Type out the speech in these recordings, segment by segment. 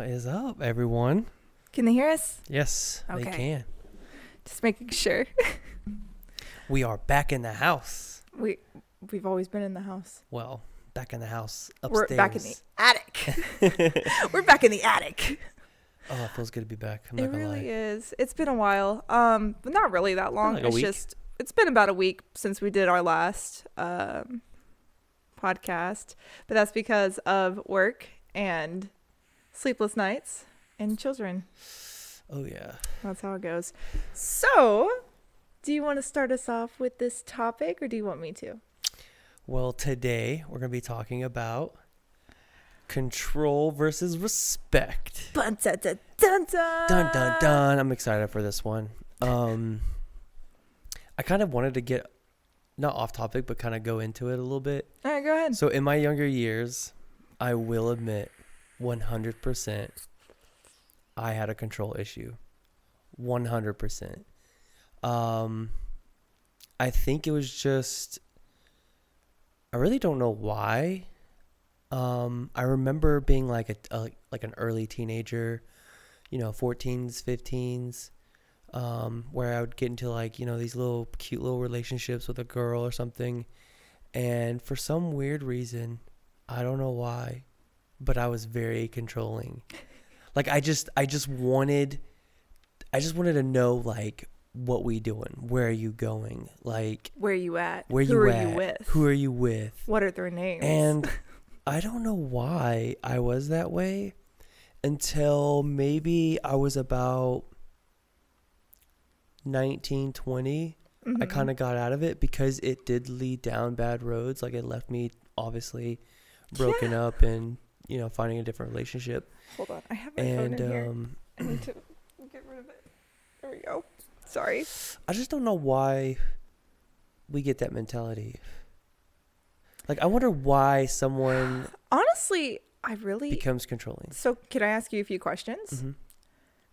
What is up, everyone? Can they hear us? Yes, Okay. they can. Just making sure. We are back in the house. We've always been in the house. Well, back in the house upstairs. We're back in the attic. We're back in the attic. Oh, it feels good to be back. I'm It not gonna really lie. is. It's been a while. But not really that long. Like a week. It's been about a week since we did our last podcast. But that's because of work and sleepless nights and children. Oh yeah. That's how it goes. So, do you want to start us off with this topic, or do you want me to? Well, today we're gonna be talking about control versus respect. Dun, dun, dun, dun, dun. Dun dun dun. I'm excited for this one. I kind of wanted to get not off topic, but kind of go into it a little bit. All right, go ahead. So in my younger years, I will admit 100% I had a control issue. 100%. I think it was just, I really don't know why. I remember being like an early teenager, 14s, 15s, where I would get into these little cute little relationships with a girl or something. And for some weird reason, I don't know why, but I was very controlling. Like I just wanted to know, like, what we doing? Where are you going? Like, Where are you at? Who are you with? Who are you with? What are their names? And I don't know why I was that way until maybe I was about 19, 20. Mm-hmm. I kind of got out of it because it did lead down bad roads. Like, it left me obviously broken up and, finding a different relationship. Hold on. I have my phone in here. I need to get rid of it. There we go. Sorry. I just don't know why we get that mentality. Like, I wonder why someone Honestly, I really becomes controlling. So, can I ask you a few questions? Mm-hmm.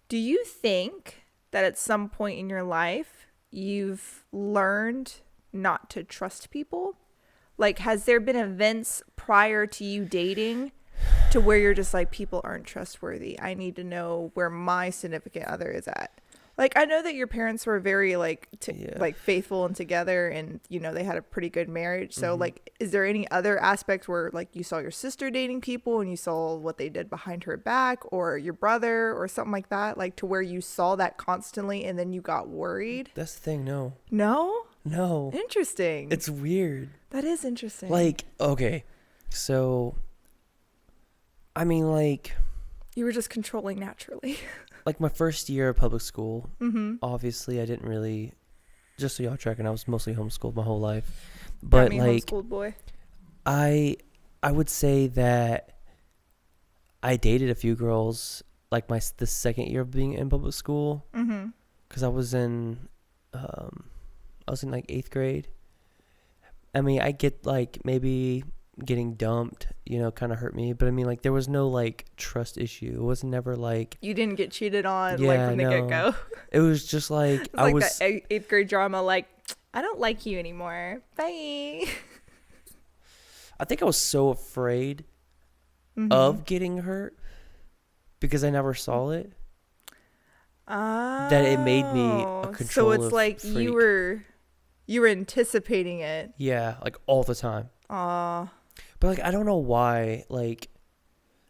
Do you think that at some point in your life you've learned not to trust people? Like, has there been events prior to you dating to where you're just like, people aren't trustworthy? I need to know where my significant other is at. Like, I know that your parents were very like faithful and together, and they had a pretty good marriage. So like, is there any other aspects where like you saw your sister dating people and you saw what they did behind her back, or your brother or something like that, like to where you saw that constantly and then you got worried? That's the thing. No. Interesting. It's weird. That is interesting. Like, okay, so I mean, like, you were just controlling naturally. like my first year of public school, Mm-hmm. obviously I didn't really, just so y'all tracking, I was mostly homeschooled my whole life. But like, homeschooled boy. I would say that I dated a few girls like the second year of being in public school, Mm-hmm. because I was in like 8th grade. I mean, I get like maybe getting dumped, kind of hurt me, but I mean, like, there was no like trust issue. It was never like You didn't get cheated on Yeah, like from the no. get-go. it was just like It's like the 8th grade drama, like, I don't like you anymore. Bye. I think I was so afraid Mm-hmm. of getting hurt because I never saw it. Oh, that it made me a So it's control like freak. you were anticipating it. Yeah, like all the time. Aw. But like, I don't know why. Like,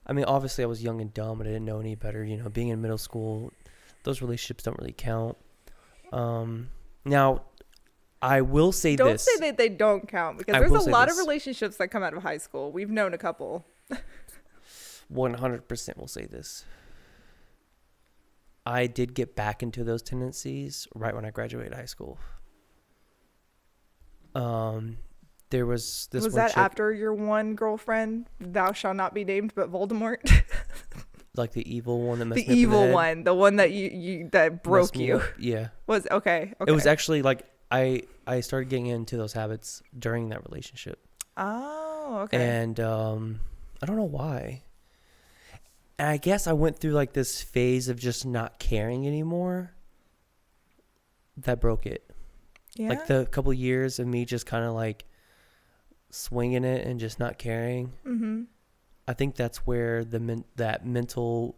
I mean, obviously I was young and dumb and I didn't know any better. Being in middle school, those relationships don't really count. Now, I will say Don't this. say that they don't count, because I there's will a say lot this. of relationships that come out of high school. We've known a couple. 100% will say this. I did get back into those tendencies right when I graduated high school. There was this. Was one that chick, after your one girlfriend, thou shall not be named, but Voldemort? like the evil one that messed The me up in evil head, one, the one that you that broke messed me you. up. Yeah. Was okay. It was actually like I started getting into those habits during that relationship. Oh, okay. And I don't know why. And I guess I went through like this phase of just not caring anymore. That broke it. Yeah. Like the couple years of me just kind of like swinging it and just not caring. Mm-hmm. I think that's where that mental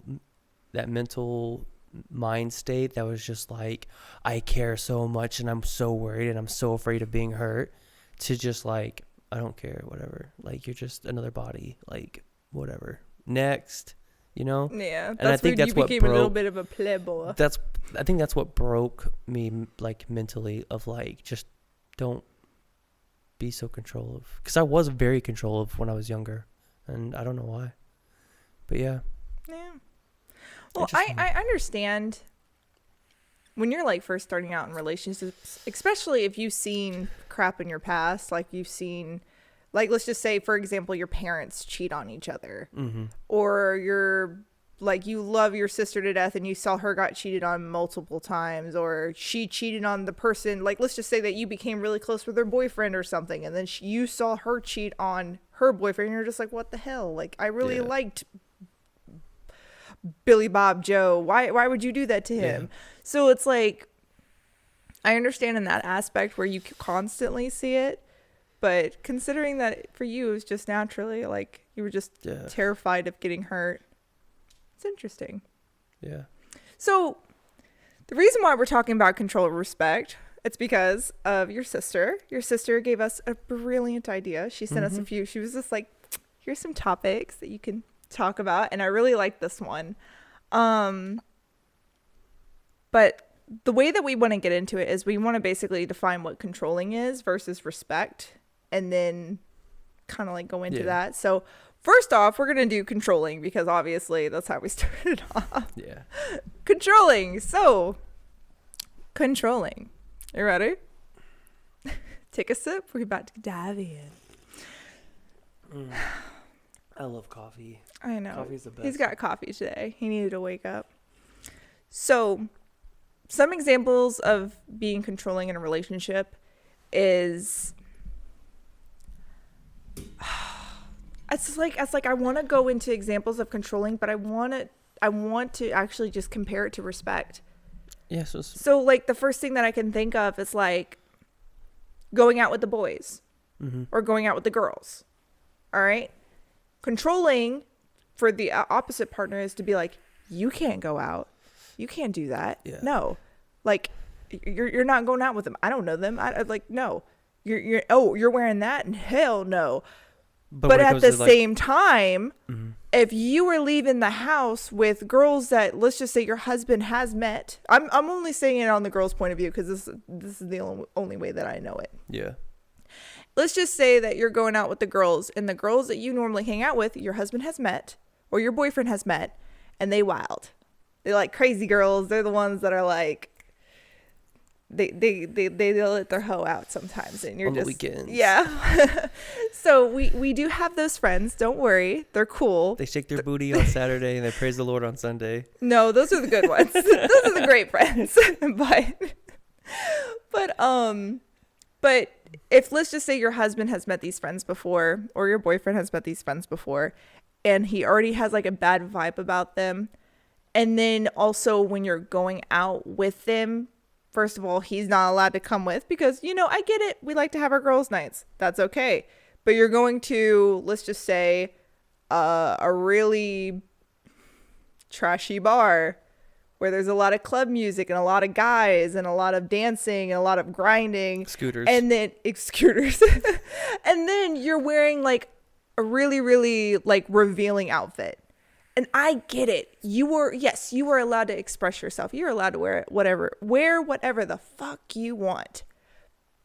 mind state that was just like, I care so much and I'm so worried and I'm so afraid of being hurt, to just like, I don't care, whatever. Like, you're just another body, like, whatever. Next, you know? Yeah, And I think when that's you what became a little broke. bit of a playboy. I think that's what broke me, like, mentally, of like, just don't be so controlling. Because I was very controlling when I was younger, and I don't know why. But yeah. Yeah. Well, I understand when you're like first starting out in relationships, especially if you've seen crap in your past, like you've seen, like, let's just say, for example, your parents cheat on each other, or you're like, you love your sister to death and you saw her got cheated on multiple times, or she cheated on the person. Like, let's just say that you became really close with her boyfriend or something, and then you saw her cheat on her boyfriend, and you're just like, what the hell? Like, I really liked Billy Bob Joe. Why would you do that to him? Yeah. So it's like, I understand in that aspect where you constantly see it, but considering that for you it was just naturally like you were just terrified of getting hurt, it's interesting. Yeah. So the reason why we're talking about control and respect, it's because of your sister. Your sister gave us a brilliant idea. She sent us a few. She was just like, here's some topics that you can talk about, and I really like this one. But the way that we want to get into it is we want to basically define what controlling is versus respect, and then kind of like go into that. So first off, we're going to do controlling because obviously that's how we started off. Yeah. Controlling. So controlling. You ready? Take a sip. We're about to dive in. I love coffee. I know. Coffee's the best. He's got coffee today. He needed to wake up. So, some examples of being controlling in a relationship is it's like I want to go into examples of controlling, but I want to actually just compare it to respect. Yeah, so like the first thing that I can think of is like going out with the boys or going out with the girls. All right? Controlling for the opposite partner is to be like, you can't go out. You can't do that. Yeah. No. Like, you're not going out with them. I don't know them. I like, no. You're wearing that? And hell no. But at the same time, if you were leaving the house with girls that, let's just say your husband has met, I'm only saying it on the girl's point of view because this is the only way that I know it. Yeah. Let's just say that you're going out with the girls, and the girls that you normally hang out with, your husband has met or your boyfriend has met, and they wild. They're like crazy girls. They're the ones that are like, they let their hoe out sometimes, and you're on just the weekends. Yeah. So we do have those friends. Don't worry, they're cool. They shake their booty on Saturday and they praise the Lord on Sunday. No, those are the good ones. Those are the great friends. But if, let's just say, your husband has met these friends before, or your boyfriend has met these friends before, and he already has like a bad vibe about them, and then also when you're going out with them, first of all, he's not allowed to come with because, I get it. We like to have our girls' nights. That's okay. But you're going to, let's just say, a really trashy bar where there's a lot of club music and a lot of guys and a lot of dancing and a lot of grinding. Scooters. And then scooters. And then you're wearing like a really, really like revealing outfit. And I get it. You are allowed to express yourself. You're allowed to wear whatever the fuck you want.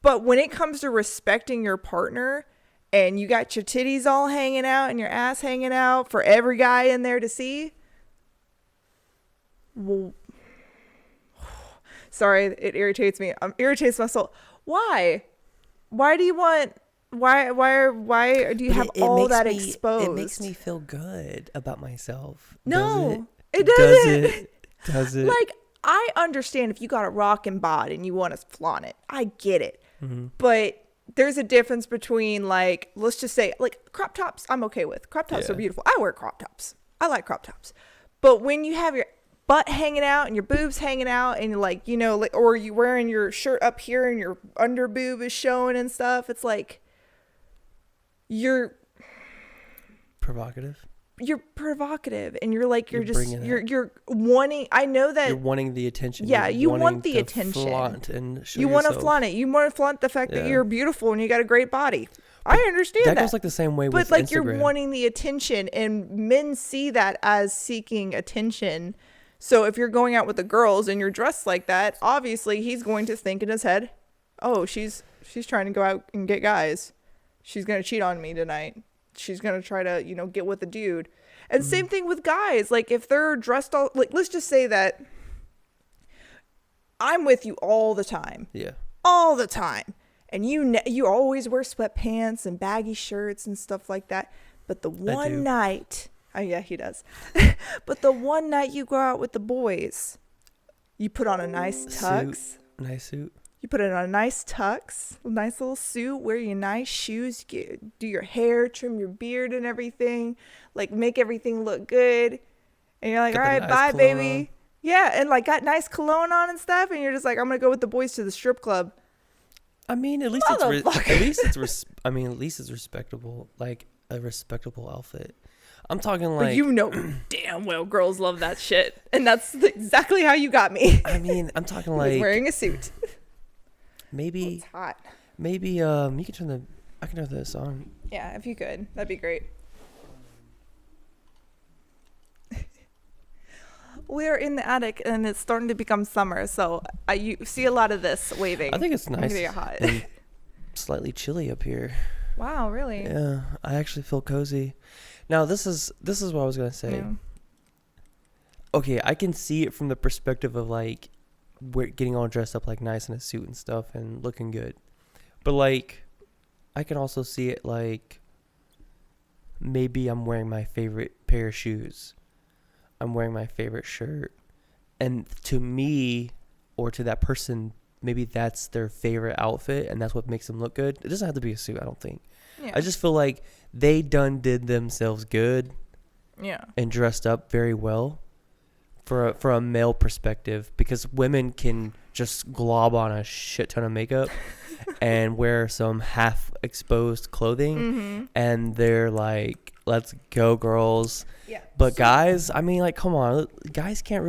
But when it comes to respecting your partner and you got your titties all hanging out and your ass hanging out for every guy in there to see, well, sorry, it irritates me. Irritates my soul. Why? Why do you want... Why do you have all that exposed? It makes me feel good about myself. No, it doesn't. Does it? Like, I understand if you got a rockin' bod and you want to flaunt it. I get it. But there's a difference between, like, let's just say, like, crop tops, I'm okay with. Crop tops are beautiful. I wear crop tops. I like crop tops. But when you have your butt hanging out and your boobs hanging out and, like, or you wearing your shirt up here and your under boob is showing and stuff, it's like... You're provocative. You're provocative, and you're like, You're bringing you're wanting. I know that you're wanting the attention. Yeah, You're you wanting want the to attention. Flaunt and show you want to yourself. flaunt it. You want to flaunt the fact that Yeah. you're beautiful and you got a great body. I understand that. That goes like the same way But with like Instagram. you're wanting the attention, and men see that as seeking attention. So if you're going out with the girls and you're dressed like that, obviously he's going to think in his head, "Oh, she's trying to go out and get guys. She's going to cheat on me tonight. She's going to try to, get with a dude." And same thing with guys. Like if they're dressed all, like, let's just say that I'm with you all the time. Yeah. All the time. And you always wear sweatpants and baggy shirts and stuff like that. But the one night, oh yeah, he does. But the one night you go out with the boys, you put on a nice tux. Nice suit. You put it on a nice tux, a nice little suit, wear your nice shoes, do your hair, trim your beard and everything, like make everything look good. And you're like, all right, bye, baby. On. Yeah, and like got nice cologne on and stuff, and you're just like, I'm gonna go with the boys to the strip club. I mean, at least it's respectable, like a respectable outfit. I'm talking like, but damn well girls love that shit, and that's exactly how you got me. I mean, I'm talking like wearing a suit. Maybe it's hot. Maybe you can I can turn this on. Yeah, if you could, that'd be great. We're in the attic and it's starting to become summer, so you see a lot of this waving. I think it's nice. It's hot. And slightly chilly up here. Wow, really? Yeah, I actually feel cozy. Now this is what I was gonna say. Yeah. Okay, I can see it from the perspective of like we're getting all dressed up like nice in a suit and stuff and looking good, but like I can also see it like maybe I'm wearing my favorite pair of shoes, I'm wearing my favorite shirt, and to me or to that person maybe that's their favorite outfit and that's what makes them look good. It doesn't have to be a suit, I don't think. Yeah. I just feel like they did themselves good, and dressed up very well for a male perspective, because women can just glob on a shit ton of makeup and wear some half exposed clothing, and they're like, let's go girls. Yeah. But guys, I mean, like, come on, guys can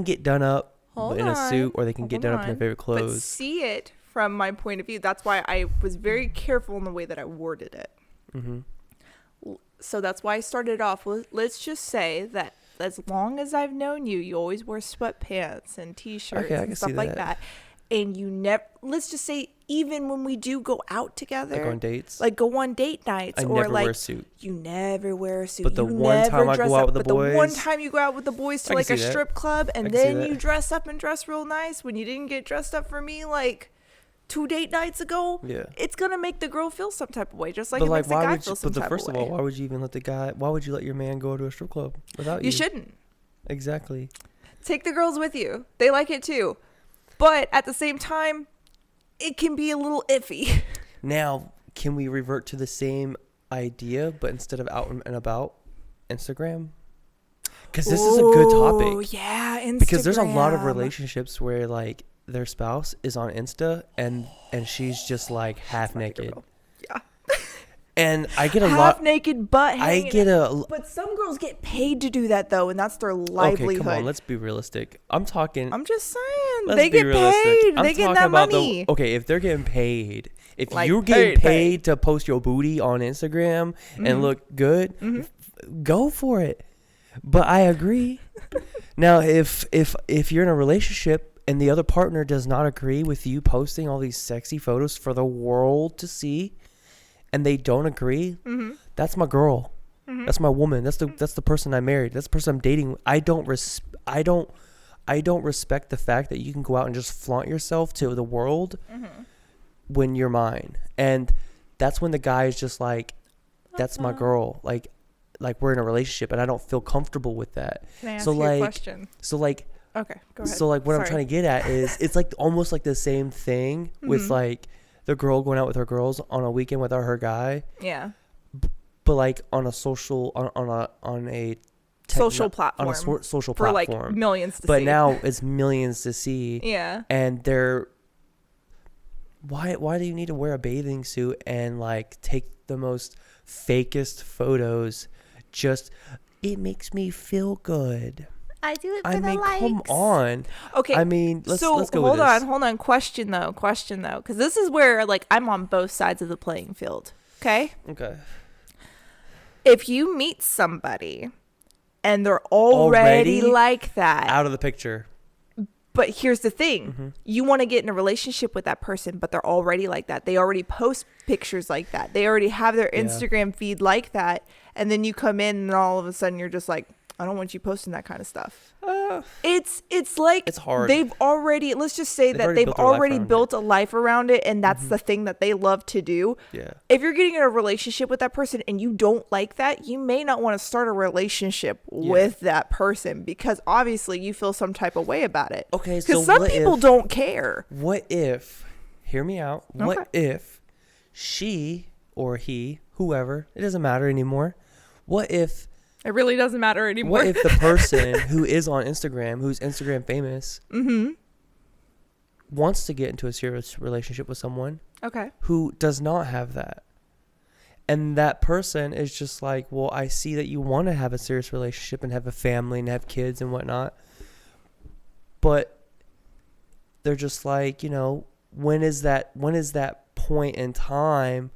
get done up in a suit, or they can get done up in their favorite clothes. But see it from my point of view. That's why I was very careful in the way that I worded it. So that's why I started off with, let's just say that as long as I've known you, you always wear sweatpants and t-shirts and stuff like that. And you never, let's just say, even when we do go out together, like on dates, like go on date nights, I or never like wear a suit. You never wear a suit. But the one time I go out with the boys, the one time you go out with the boys to like a strip club, and then you dress up and dress real nice when you didn't get dressed up for me like 2 date nights ago, it's gonna make the girl feel some type of way, just like it makes the guy feel some type of way. But first of all, why would you even why would you let your man go to a strip club without you? You shouldn't. Exactly. Take the girls with you. They like it too. But at the same time, it can be a little iffy. Now, can we revert to the same idea, but instead of out and about, Instagram? Because this is a good topic. Oh, yeah, Instagram. Because there's a lot of relationships where like their spouse is on Insta and she's just like half naked. Yeah. And I get a half naked butt hanging. But some girls get paid to do that though, and that's their livelihood. Okay, come on, let's be realistic. I'm just saying, they get paid. They get that money. If they're getting paid, if like you're getting paid to post your booty on Instagram and look good, go for it. But I agree. Now, if you're in a relationship and the other partner does not agree with you posting all these sexy photos for the world to see, and they don't agree, that's my girl. That's my woman. That's the person I married. That's the person I'm dating. I don't respect the fact that you can go out and just flaunt yourself to the world when you're mine. And that's when the guy is just like, that's my girl. Like we're in a relationship and I don't feel comfortable with that. Can I ask you a question? So like, okay, go ahead. So like what I'm trying to get at is it's like almost like the same thing with like the girl going out with her girls on a weekend without her guy. Yeah. But like on a social on a social platform. On a social for platform. Like millions to see. But now it's millions to see. Yeah. And they're why do you need to wear a bathing suit and like take the most fakest photos. Just, it makes me feel good. I do it for I the mean, likes. come on. Okay. I mean, let's go with this. Hold on. Question though. Because this is where like I'm on both sides of the playing field. Okay. Okay. If you meet somebody and they're already like that, out of the picture. But here's the thing. You want to get in a relationship with that person, but they're already like that. They already post pictures like that. They already have their Instagram feed like that. And then you come in and all of a sudden you're just like, I don't want you posting that kind of stuff. It's like it's hard. They've already, let's just say that they've already built a life around it, and that's the thing that they love to do. Yeah. If you're getting in a relationship with that person and you don't like that, you may not want to start a relationship with that person, because obviously you feel some type of way about it. Okay, so because some people don't care. What if, hear me out, what if she or he, whoever, it doesn't matter anymore. What if it really doesn't matter anymore? What if the person who is on Instagram, who's Instagram famous, wants to get into a serious relationship with someone who does not have that? And that person is just like, well, I see that you want to have a serious relationship and have a family and have kids and whatnot. But they're just like, you know, when is that point in time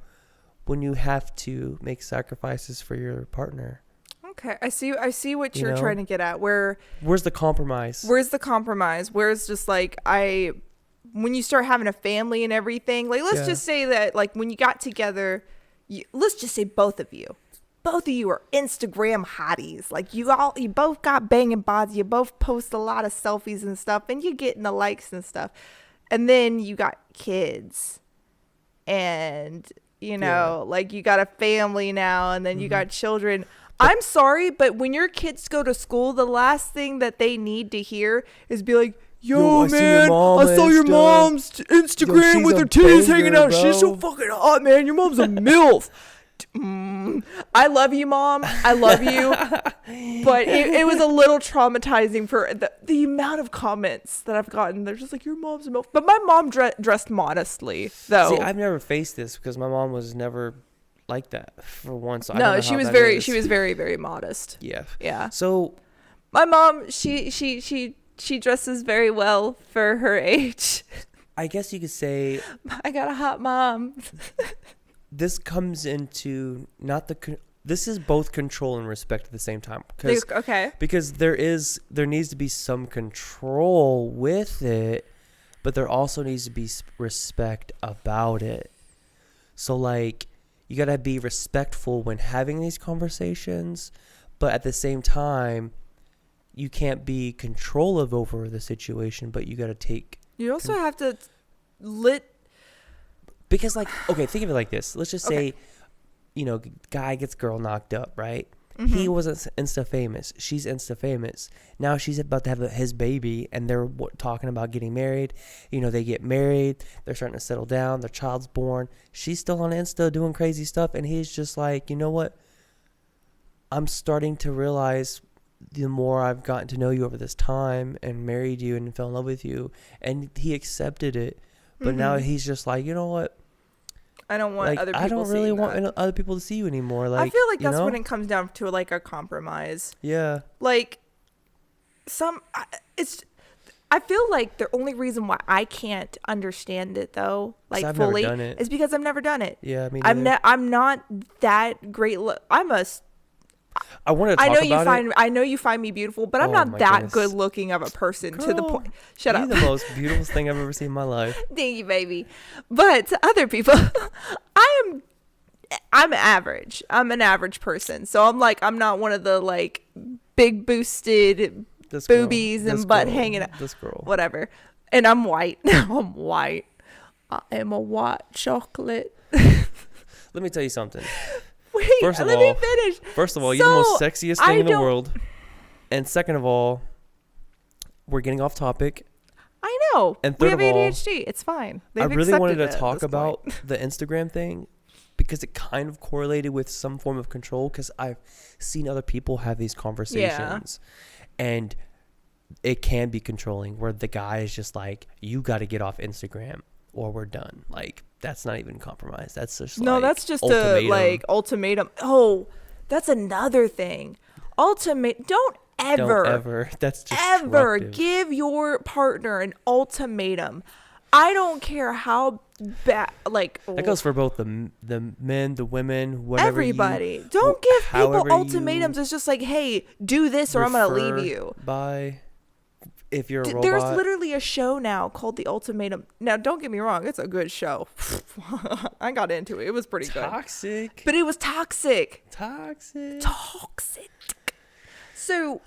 when you have to make sacrifices for your partner? Okay, I see what you're trying to get at. Where's the compromise? Where's just like, when you start having a family and everything, like let's just say that like when you got together, let's just say both of you are Instagram hotties. Like you both got banging bodies. You both post a lot of selfies and stuff, and you're getting the likes and stuff. And then you got kids, and you know, like you got a family now, and then you got children. I'm sorry, but when your kids go to school, the last thing that they need to hear is be like, yo man, I saw your mom's Instagram with her titties hanging out. Bro. She's so fucking hot, man. Your mom's a MILF. I love you, Mom. I love you. But it was a little traumatizing for the amount of comments that I've gotten. They're just like, your mom's a MILF. But my mom dressed modestly, though. See, I've never faced this because my mom was never like that for once. So no, she was very, very modest. Yeah. So my mom, she dresses very well for her age. I guess you could say I got a hot mom. This comes into this is both control and respect at the same time. Because there needs to be some control with it, but there also needs to be respect about it. So like, you got to be respectful when having these conversations, but at the same time, you can't be controlling over the situation, but you got to take... You also have to Because like, okay, think of it like this. Let's just say, you know, guy gets girl knocked up, right? He wasn't Insta famous. She's Insta famous. Now she's about to have his baby, and they're talking about getting married. You know, they get married. They're starting to settle down. Their child's born. She's still on Insta doing crazy stuff, and he's just like, you know what? I'm starting to realize the more I've gotten to know you over this time and married you and fell in love with you, and he accepted it. But now he's just like, you know what? I don't want other people. I don't really want other people to see you anymore. Like, I feel like that's when it comes down to like a compromise. Yeah. Like I feel like the only reason why I can't understand it though, like I've fully, never done it. is because I've never done it. Yeah, I mean, I'm not that great. I want to talk about it. I know you find me beautiful, but I'm not that good looking of a person. Girl, to the point. Shut up. You're the most beautiful thing I've ever seen in my life. Thank you, baby. But to other people, I'm average. I'm an average person. So I'm not one of the like big boosted boobies and butt hanging out. This girl. Whatever. And I'm white. I'm white. I am a white chocolate. Let me tell you something. Wait, let me finish. First of all, you're the most sexiest thing in the world. And second of all, we're getting off topic. I know. And third we have ADHD. It's fine. I really wanted to talk about the Instagram thing because it kind of correlated with some form of control, because I've seen other people have these conversations. Yeah. And it can be controlling, where the guy is just like, you got to get off Instagram. or we're done. Like, that's not even compromise. That's just No, like that's just ultimatum. a like ultimatum. Oh, that's another thing. Don't ever That's ever destructive. give your partner an ultimatum. I don't care how bad, like, That goes for both the men, the women, whatever. everybody. Don't give people however ultimatums. It's just like, hey, do this or I'm gonna leave refer you. By, if you're a robot. There's literally a show now called The Ultimatum. Now, don't get me wrong, it's a good show. I got into it. It was pretty good. Toxic. But it was toxic. Toxic. So,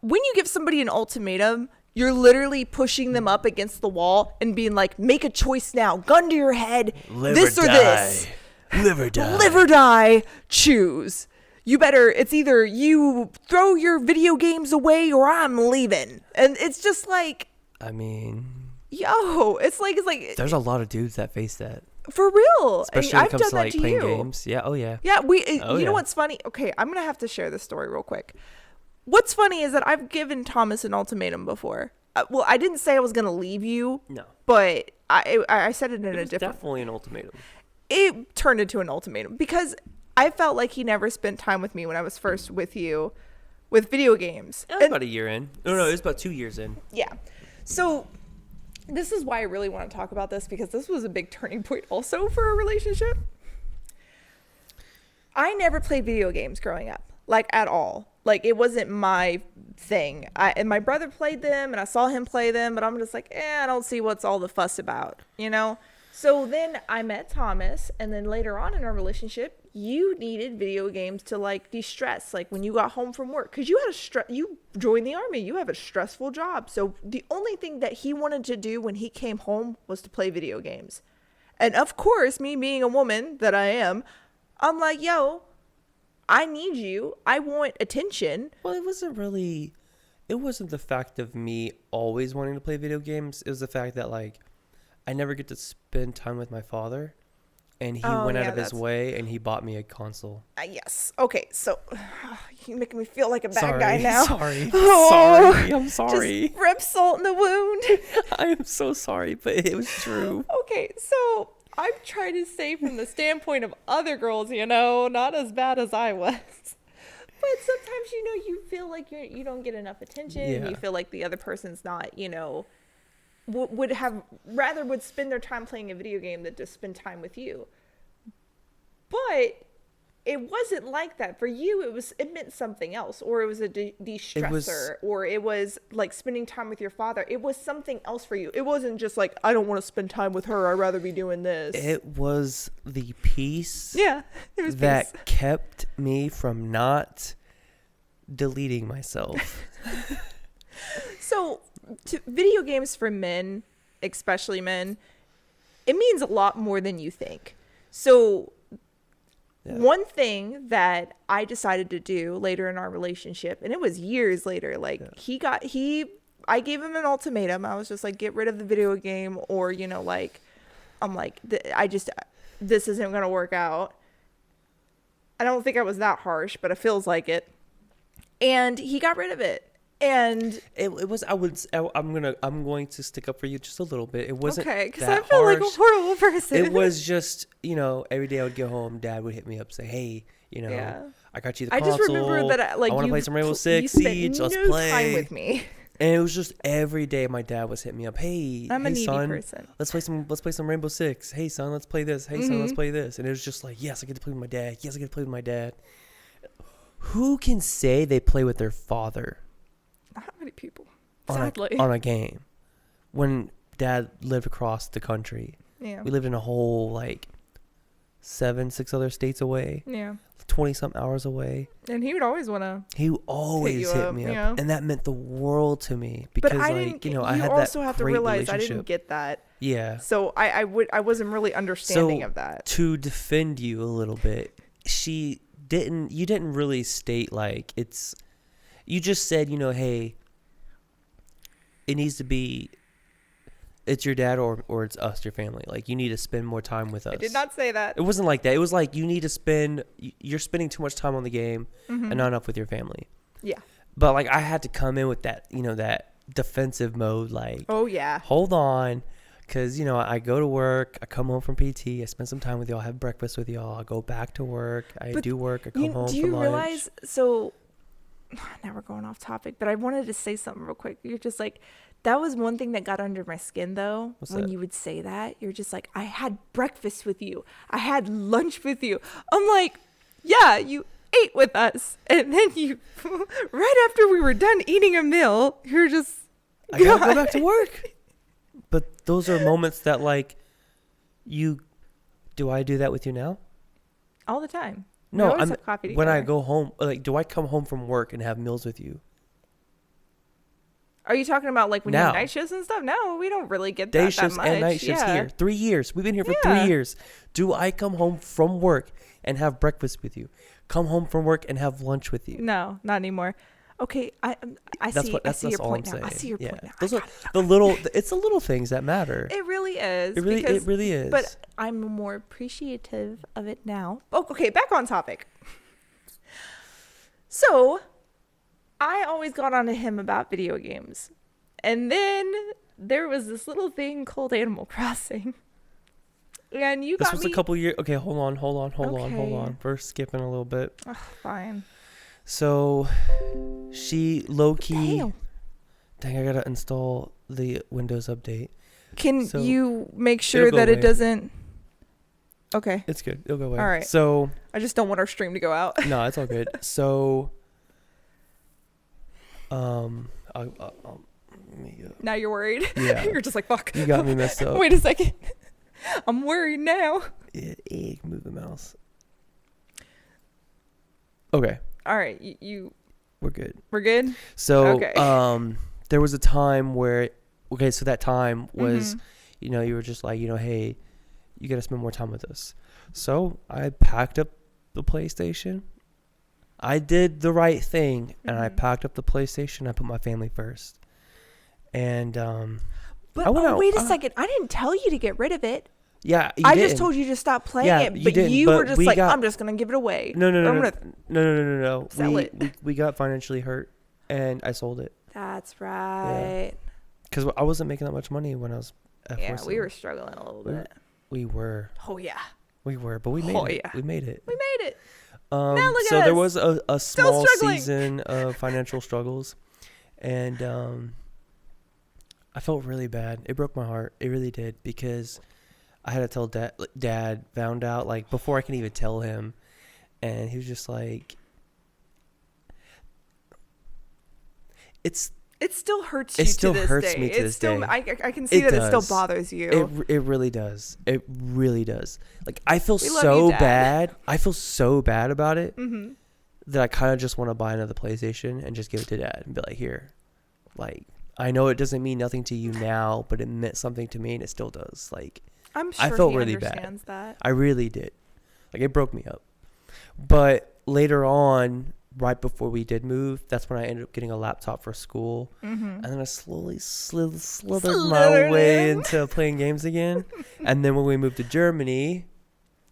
when you give somebody an ultimatum, you're literally pushing them up against the wall and being like, make a choice now. Gun to your head. Live this or or die. this. Live or die. Live or die. Choose. It's either you throw your video games away or I'm leaving. And it's just like, I mean, it's like there's a lot of dudes that face that. for real. Especially when it comes to like playing games. Yeah, oh yeah. Yeah, Oh, you know yeah. what's funny? Okay, I'm going to have to share this story real quick. What's funny is that I've given Thomas an ultimatum before. Well, I didn't say I was going to leave you, No. but I said it in It a was different. definitely an ultimatum. It turned into an ultimatum because I felt like he never spent time with me when I was first with you with video games. It was about a year in. No, it was about 2 years in. Yeah. So this is why I really want to talk about this, because this was a big turning point also for a relationship. I never played video games growing up, like at all. Like, it wasn't my thing. And my brother played them and I saw him play them, but I'm just like, I don't see what's all the fuss about, you know? So then I met Thomas, and then later on in our relationship, you needed video games to like de-stress, like when you got home from work, because you joined the army, you have a stressful job. So the only thing that he wanted to do when he came home was to play video games. And of course, me being a woman that I am, I'm like, yo, I need you. I want attention. Well, it wasn't the fact of me always wanting to play video games. It was the fact that, like, I never get to spend time with my father, and he went out of his way and he bought me a console. Yes. Okay, so you're making me feel like a bad guy now. Sorry. I'm sorry. Just rub salt in the wound. I am so sorry, but it was true. Okay, so I'm trying to say from the standpoint of other girls, not as bad as I was. But sometimes, you feel like you don't get enough attention. Yeah. You feel like the other person's not, would spend their time playing a video game than to spend time with you. But it wasn't like that for you. It meant something else, or it was a de-stressor, or it was like spending time with your father. It was something else for you. It wasn't just like, I don't want to spend time with her, I'd rather be doing this. It was the peace It was that peace. kept me from not deleting myself. So, video games for men, especially men, it means a lot more than you think. So, one thing that I decided to do later in our relationship, and it was years later, like I gave him an ultimatum. I was just like, get rid of the video game, or, I'm like, this isn't going to work out. I don't think I was that harsh, but it feels like it. And he got rid of it. And I'm going to stick up for you just a little bit. It wasn't okay, because that I feel harsh. like a horrible person. It was just, every day I would get home, Dad would hit me up, say, hey, I got you the console. I just remember that I want to play some Rainbow Six Siege. Let's play. Time with me. And it was just every day my dad was hitting me up. Hey, I'm a needy son, person. Let's play some Rainbow Six. Hey son, let's play this. Hey son, let's play this. And it was just like, yes, I get to play with my dad. Yes, I get to play with my dad. Who can say they play with their father? Not many people, sadly. On a game. When Dad lived across the country. Yeah. We lived in a whole, like, 6 other states away. Yeah. 20-something hours away. And he would always want to. He would always hit me up. Yeah. And that meant the world to me. Because, but I I had also that have to great realize I relationship. didn't get that. Yeah. So I wasn't really understanding of that. To defend you a little bit, you didn't really state, like, you just said, hey, it needs to be, it's your dad or it's us, your family. Like, you need to spend more time with us. I did not say that. It wasn't like that. It was like, you're spending too much time on the game and not enough with your family. Yeah. But, like, I had to come in with that, that defensive mode, like, oh, yeah. hold on, Because, you know, I go to work, I come home from PT, I spend some time with y'all, have breakfast with y'all, I go back to work, I do work, I come home do for you lunch. realize, so now we're going off topic, but I wanted to say something real quick. You're just like, that was one thing that got under my skin though. What's when that? You would say that, you're just like, I had breakfast with you, I had lunch with you. I'm like, yeah, you ate with us, and then you right after we were done eating a meal, you're just, I gotta go back to work. But those are moments that, like, do I do that with you now? all the time. No, We always have coffee when I together. go home, like, do I come home from work and have meals with you? Are you talking about like when you Now. have night shifts and stuff? No, we don't really get Day that shifts much. and night shifts Yeah. here. 3 years. We've been here for Yeah. 3 years. Do I come home from work and have breakfast with you? Come home from work and have lunch with you? No, not anymore. Okay, I That's see. what. I That's see your all point I'm now. I saying. see your Yeah. point now. Those I are got it. the little. It's the little things that matter. It really is. It really is. But I'm more appreciative of it now. Oh, okay, back on topic. So, I always got on to him about video games. And then there was this little thing called Animal Crossing. And you This got was me. a couple years. Okay, hold on. Okay. We're skipping a little bit. Ugh, fine. So, she low key. Damn. Dang, I gotta install the Windows update. Can So, you make sure it'll go that it away. doesn't... Okay. It's good. It'll go away. All right. So, I just don't want our stream to go out. no, it's all good. So, let me, Now you're worried. yeah, You're just like, fuck. you got me messed up. Wait a second. I'm worried now. Move the mouse. Okay, All right. we're good. We're good? So, Okay. there was a time where, okay, so that time was, Mhm. you know, you were just like, you know, hey, you got to spend more time with us. So I packed up the PlayStation. I did the right thing, and I Mhm. packed up the PlayStation. I put my family first. And, But I went out- wait a second. I didn't tell you to get rid of it. yeah, you I didn't. just told you to stop playing Yeah, it. you But didn't, you but were just we like, got- I'm just going to give it away. No. Or I'm gonna- No. Sell it. We got financially hurt, and I sold it. That's right. Because I wasn't making that much money when I was at Yeah, Forsyth. we were struggling a little bit. We were, Oh, yeah. but we made Oh, it. yeah. We made it. We made it. Now look so at there us. was a Still small struggling. season of financial struggles, and I felt really bad. It broke my heart. It really did, because I had to tell dad. Dad found out like before I can even tell him, and he was just like, It still hurts It you still to this hurts day. me to It's this still, day. I can see It that it still does. bothers you. it really does. It really does. Like I feel We love so you, Dad. bad. I feel so bad about it Mm-hmm. that I kind of just want to buy another PlayStation and just give it to Dad and be like, here, like I know it doesn't mean nothing to you now, but it meant something to me, and it still does. Like I'm sure I felt he really bad. understands that. I really did. Like it broke me up. But later on, right before we did move, that's when I ended up getting a laptop for school. Mm-hmm. And then I slowly slithered my way into playing games again. And then when we moved to Germany,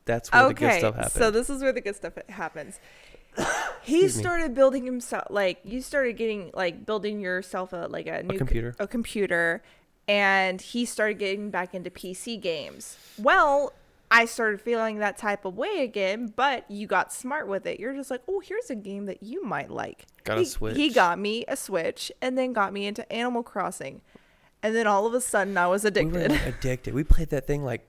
that's where the good stuff happened. So this is where the good stuff happens. He Excuse me. started building himself, like you started getting like building yourself a new computer. a computer, and he started getting back into PC games. Well, I started feeling that type of way again, but you got smart with it. You're just like, oh, here's a game that you might like. Got a Switch. He got me a Switch, and then got me into Animal Crossing, and then all of a sudden I was we addicted. were addicted. We played that thing like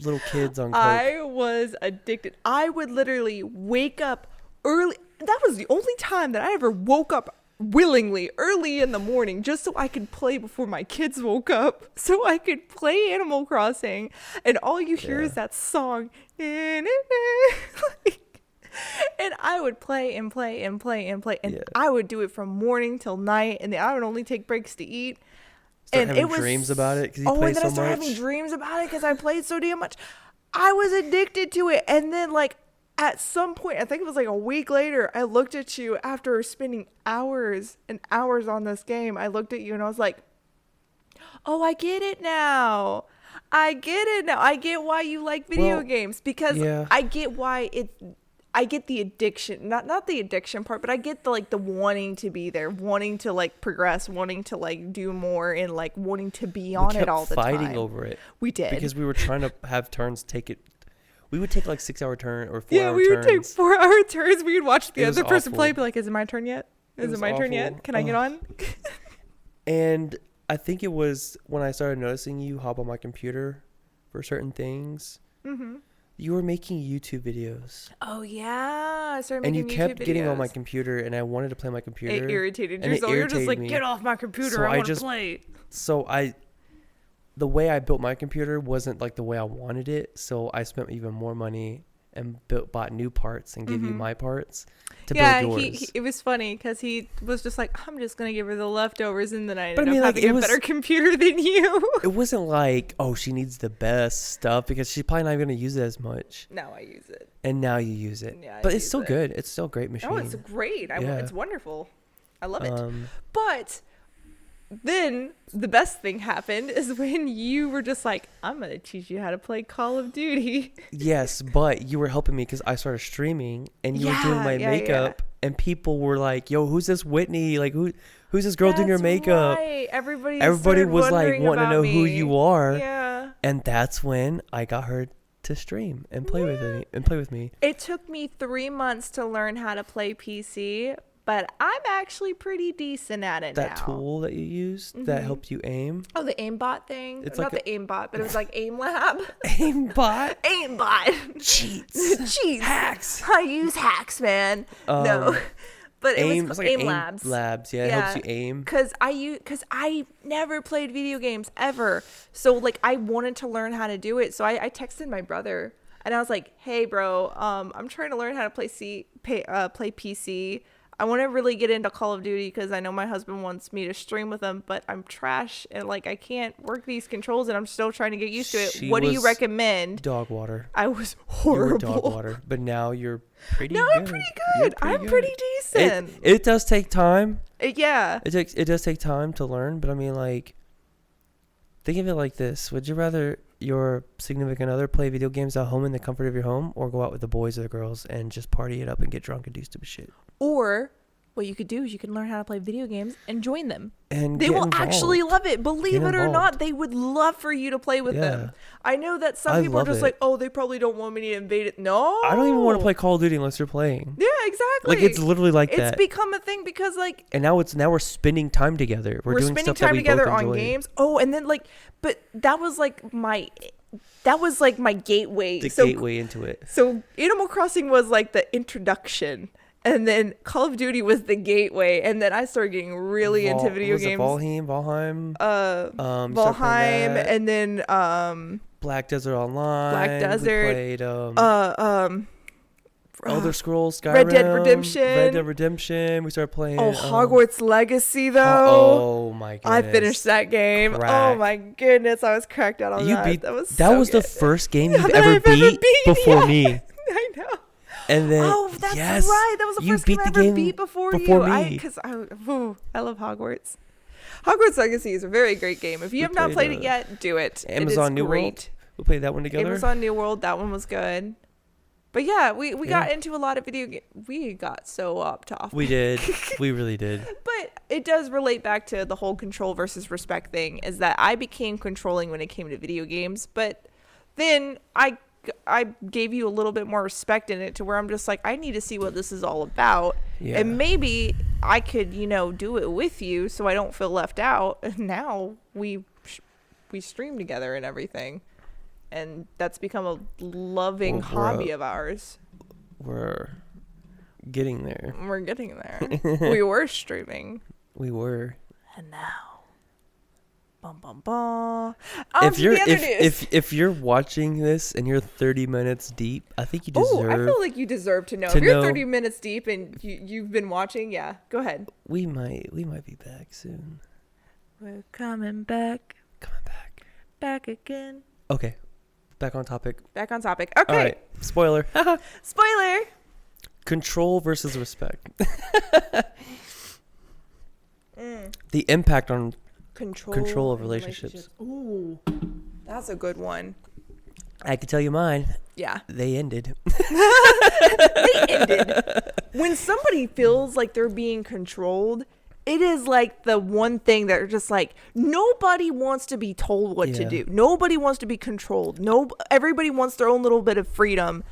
little kids on coke. I was addicted. I would literally wake up early. That was the only time that I ever woke up willingly early in the morning just so I could play before my kids woke up, so I could play Animal Crossing, and all you hear is that song. And I would play and play and play and play, and Yeah. I would do it from morning till night, and then I would only take breaks to eat. Start And having it was dreams about it because you oh, play and then so I started much. having dreams about it because I played so damn much. I was addicted to it, and then like at some point, I think it was like a week later, I looked at you after spending hours and hours on this game. I looked at you and I was like, "Oh, I get it now. I get it now. I get why you like video Well, games because yeah. I get why I get the addiction, not the addiction part, but I get the like the wanting to be there, wanting to like progress, wanting to like do more, and like wanting to be on it all the time. Fighting over it. We did because we were trying to have turns take it. We would take like 6-hour turn or 4-hour turns. Yeah, we would take 4-hour turns. We would watch the other person awful. play, be like, "Is it my turn yet? Is it my turn yet? Can I get on?" And I think it was when I started noticing you hop on my computer for certain things. Mm-hmm. You were making YouTube videos. Oh yeah, I started making YouTube videos. And you kept getting on my computer, and I wanted to play my computer. It irritated you, so you're just like, "Get off my computer! So I want to play." So the way I built my computer wasn't like the way I wanted it, so I spent even more money and bought new parts and gave you my parts to build yours. Yeah, it was funny because he was just like, I'm just gonna give her the leftovers, and then I But ended up having a better computer than you. It wasn't like, oh, she needs the best stuff because she's probably not gonna use it as much. Now I use it. And now you use it. Yeah, but it's still good. It's still a great machine. Oh, it's great. It's wonderful. I love it. But then the best thing happened is when you were just like, I'm going to teach you how to play Call of Duty. Yes, but you were helping me because I started streaming and you were doing my makeup and people were like, yo, who's this Whitney? Like, who's this girl doing your makeup? Right. Everybody was like wanting to know who you are. Yeah. And that's when I got her to stream and play with me. It took me 3 months to learn how to play PC. But I'm actually pretty decent at it now. That tool that you used that helped you aim. Oh, the aimbot thing? It's not like the aimbot, but it was like aim lab. Aimbot? Aimbot. Cheats. Cheats. Hacks. I use hacks, man. No. But it was like aim labs. Labs, yeah, it helps you aim. Because I never played video games ever. So like I wanted to learn how to do it. So I texted my brother and I was like, hey bro, I'm trying to learn how to play PC. I want to really get into Call of Duty because I know my husband wants me to stream with him, but I'm trash and like I can't work these controls and I'm still trying to get used to it. What do you recommend? Dog water. I was horrible. You were dog water, but now you're pretty good. No, I'm pretty good. I'm pretty decent. It does take time. Yeah. It does take time to learn, but I mean, like, think of it like this. Would you rather your significant other play video games at home in the comfort of your home or go out with the boys or the girls and just party it up and get drunk and do stupid shit? Or what you could do is you can learn how to play video games and join them. And they will actually love it. Believe it or not, they would love for you to play with them. I know that some people are just like, oh, they probably don't want me to invade it. No. I don't even want to play Call of Duty unless you're playing. Yeah, exactly. Like, it's literally like that. It's become a thing because like. And now we're spending time together. We're doing spending stuff time that we together both on enjoy. Games. Oh, and then like, but that was like my gateway. Gateway into it. So Animal Crossing was like the introduction. And then Call of Duty was the gateway, and then I started getting really into video games. Valheim, Valheim, and then Black Desert Online. Black Desert. We played Elder Scrolls, Skyrim, Red Dead Redemption. We started playing. Oh, Hogwarts Legacy though. Oh my goodness! I finished that game. Oh my goodness, I was cracked out on that. That was the first game you've ever beat before me. I know. And then, that's right. That was the first game I ever beat before you. Me. Because I love Hogwarts. Hogwarts Legacy is a very great game. If you have not played it yet, do it. Amazon New World. We played that one together. Amazon New World. That one was good. But yeah, we got into a lot of video games. We got so off topic. We did. We really did. But it does relate back to the whole control versus respect thing. Is that I became controlling when it came to video games, but then I gave you a little bit more respect in it to where I'm just like, I need to see what this is all about. Yeah. And maybe I could, do it with you so I don't feel left out. And now we stream together and everything. And that's become a loving hobby of ours. We're getting there. We're getting there. We were streaming. We were. And now. Bum, bum, bum. If you're watching this and you're 30 minutes deep, I think you deserve. I feel like you deserve to know. If you're 30 minutes deep and you've been watching, yeah, go ahead. We might be back soon. We're coming back. Back again. Okay, back on topic. Okay. All right. Spoiler. Spoiler. Control versus respect. The impact on control of relationships. Ooh, that's a good one. I can tell you mine. Yeah. They ended. They ended. When somebody feels like they're being controlled, it is like the one thing that are just like, nobody wants to be told what to do. Nobody wants to be controlled. Everybody wants their own little bit of freedom.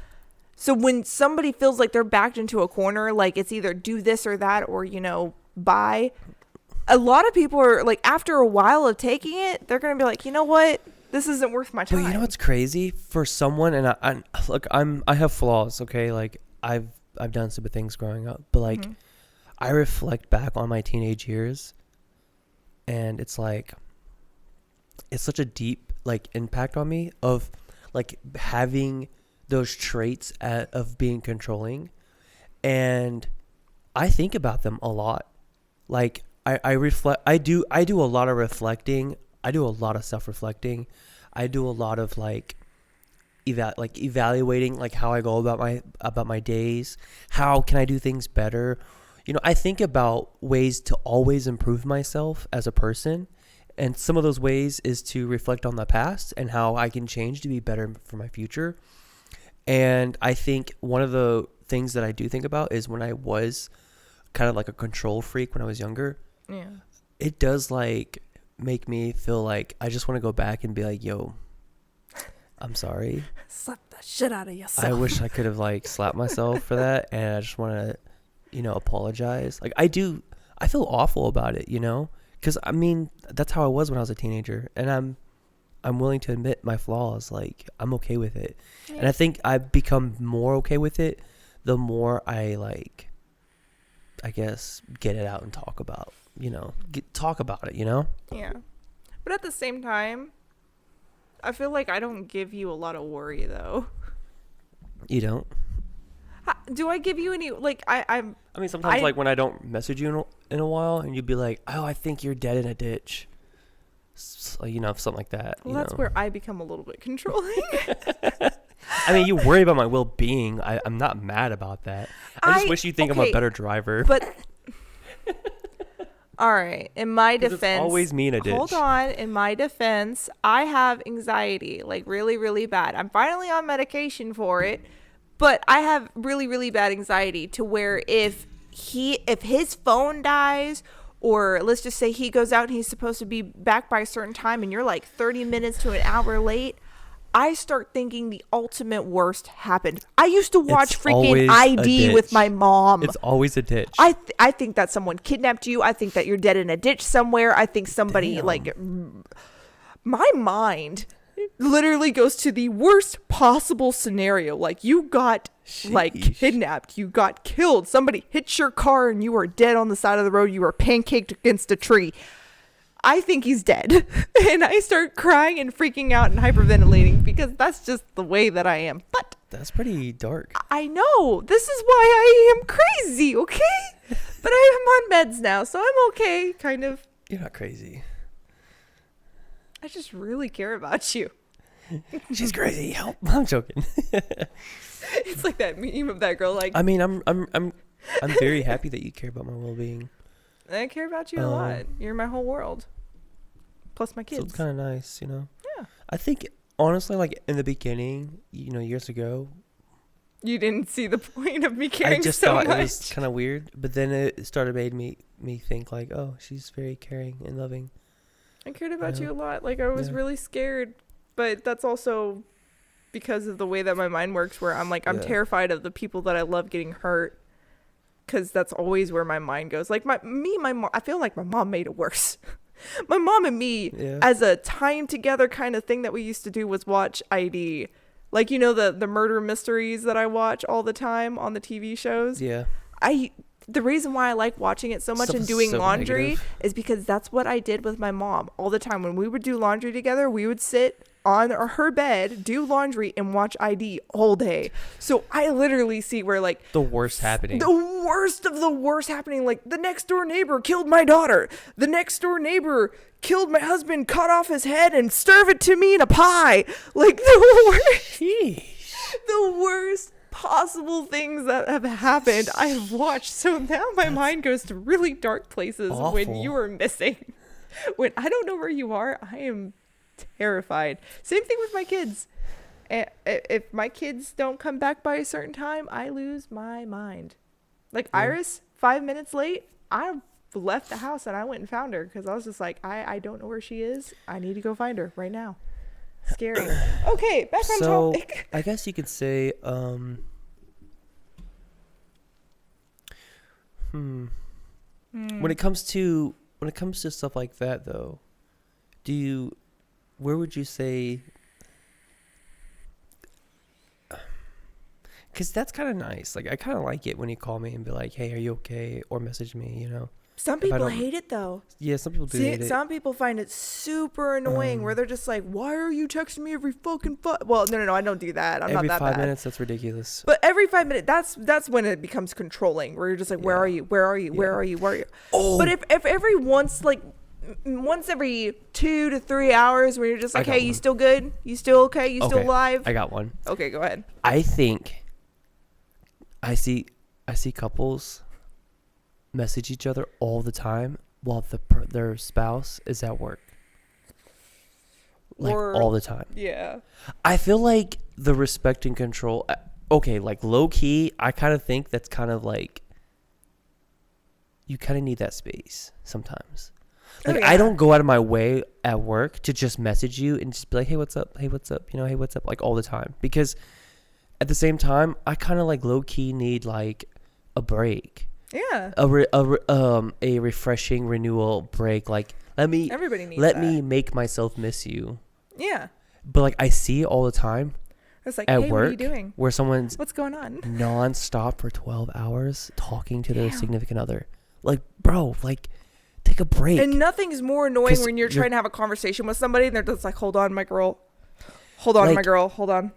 So when somebody feels like they're backed into a corner, like it's either do this or that, or, buy, a lot of people are like, after a while of taking it, they're going to be like, you know what? This isn't worth my time. But you know what's crazy for someone, and I have flaws, okay? Like I've done stupid things growing up, but like I reflect back on my teenage years, and it's like it's such a deep like impact on me of like having those traits of being controlling, and I think about them a lot. Like I reflect. I do a lot of reflecting. I do a lot of self-reflecting. I do a lot of evaluating like how I go about my days. How can I do things better? I think about ways to always improve myself as a person. And some of those ways is to reflect on the past and how I can change to be better for my future. And I think one of the things that I do think about is when I was kind of like a control freak when I was younger. Yeah. It does like make me feel like I just want to go back and be like, yo, I'm sorry. Slap the shit out of yourself. I wish I could have like slapped myself for that, and I just want to, apologize. Like I feel awful about it, because I mean that's how I was when I was a teenager, and I'm willing to admit my flaws. Like I'm okay with it, and I think I've become more okay with it the more I I guess get it out and talk about it. Yeah. But at the same time, I feel like I don't give you a lot of worry though. You don't? Do I give you any I mean, sometimes like when I don't message you in a while, and you'd be like, "Oh, I think you're dead in a ditch," something like that. Well, that's where I become a little bit controlling. I mean, you worry about my well-being. I'm not mad about that. I just wish you think I'm a better driver. But all right, in my defense, it's always me in a ditch. Hold on, in my defense, I have anxiety, like really, really bad. I'm finally on medication for it, but I have really, really bad anxiety to where if his phone dies, or let's just say he goes out and he's supposed to be back by a certain time and you're like 30 minutes to an hour late, I start thinking the ultimate worst happened. I used to watch freaking ID with my mom. It's always a ditch. I think that someone kidnapped you. I think that you're dead in a ditch somewhere. I think somebody my mind literally goes to the worst possible scenario. Like you got kidnapped. You got killed. Somebody hit your car and you were dead on the side of the road. You were pancaked against a tree. I think he's dead. And I start crying and freaking out and hyperventilating because that's just the way that I am. But that's pretty dark. I know. This is why I am crazy, okay? But I am on meds now, so I'm okay, kind of. You're not crazy. I just really care about you. She's crazy. Help. I'm joking. It's like that meme of that girl like, I mean, I'm very happy that you care about my well-being. I care about you a lot. You're my whole world. Plus my kids. So it's kind of nice, Yeah. I think, honestly, like, in the beginning, years ago, you didn't see the point of me caring I just so thought much. it was kind of weird. But then it started made me think, like, oh, she's very caring and loving. I cared about you a lot. Like, I was really scared. But that's also because of the way that my mind works, where I'm like, I'm terrified of the people that I love getting hurt. Because that's always where my mind goes. Like my mom, I feel like my mom made it worse. My mom and me, as a time together kind of thing that we used to do, was watch ID. Like, the murder mysteries that I watch all the time on the TV shows. Yeah. The reason why I like watching it so much and doing laundry is because that's what I did with my mom all the time. When we would do laundry together, we would sit on her bed, do laundry, and watch ID all day. So I literally see where like the worst happening. The worst of the worst happening. Like the next door neighbor killed my daughter. The next door neighbor killed my husband, cut off his head, and served it to me in a pie. Like the worst. The worst possible things that have happened I have watched. So now my mind goes to really dark places when you are missing. When I don't know where you are, I am terrified. Same thing with my kids. If my kids don't come back by a certain time, I lose my mind. Like Iris, 5 minutes late, I left the house and I went and found her because I was just like, I don't know where she is. I need to go find her right now. Scary. Okay, back on topic. I guess you could say, when it comes to stuff like that, though, where would you say? Because that's kind of nice. Like, I kind of like it when you call me and be like, hey, are you okay? Or message me, you know. Some people hate it, though. Yeah, some people do hate it. Some people find it super annoying where they're just like, why are you texting me every fucking Well, no, I don't do that. I'm not that bad. Every 5 minutes, that's ridiculous. But every 5 minutes, that's when it becomes controlling, where you're just like, where are you? Where are you? Where are you? Where are you? Oh. But if every once every 2 to 3 hours where you're just like, hey, you still good? You still okay? You still alive? I got one. Okay, go ahead. I think I see couples message each other all the time while their spouse is at work. Like, all the time. Yeah. I feel like the respect and control, okay, like low key, I kind of think that's kind of like, you kind of need that space sometimes. Like, I don't go out of my way at work to just message you and just be like, hey, what's up? Hey, what's up? You know, hey, what's up? Like, all the time. Because at the same time, I kind of like low key need like a break. Yeah. A refreshing renewal break. Like, everybody needs let that. me make myself miss you. Yeah. But like, I see it all the time. It's like, at hey, work, what are you doing? Where someone's what's going on? nonstop for 12 hours talking to their significant other. Like, bro, like, take a break. And nothing's more annoying when you're trying to have a conversation with somebody and they're just like, hold on, my girl. Hold on, my girl. Hold on.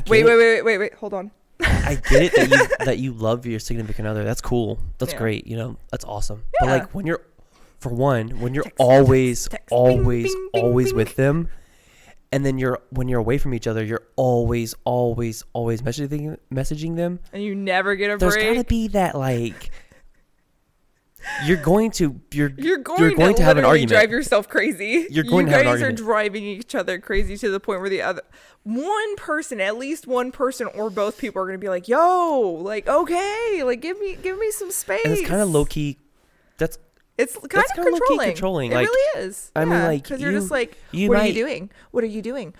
Wait. Hold on. I get it that you love your significant other. That's cool. That's great. You know, that's awesome. Yeah. But like, when you're always with them, and then when you're away from each other, you're always messaging them, and you never get a break. There's gotta be that, like, you're going to have an argument. Drive yourself crazy. You're going to have an argument. You guys are driving each other crazy to the point where at least one person or both people are going to be like, yo, like, okay, like, give me some space. And it's kind of low key. It's kind of controlling. It like, really is. I mean, like, because you're just like, what are you doing? What are you doing?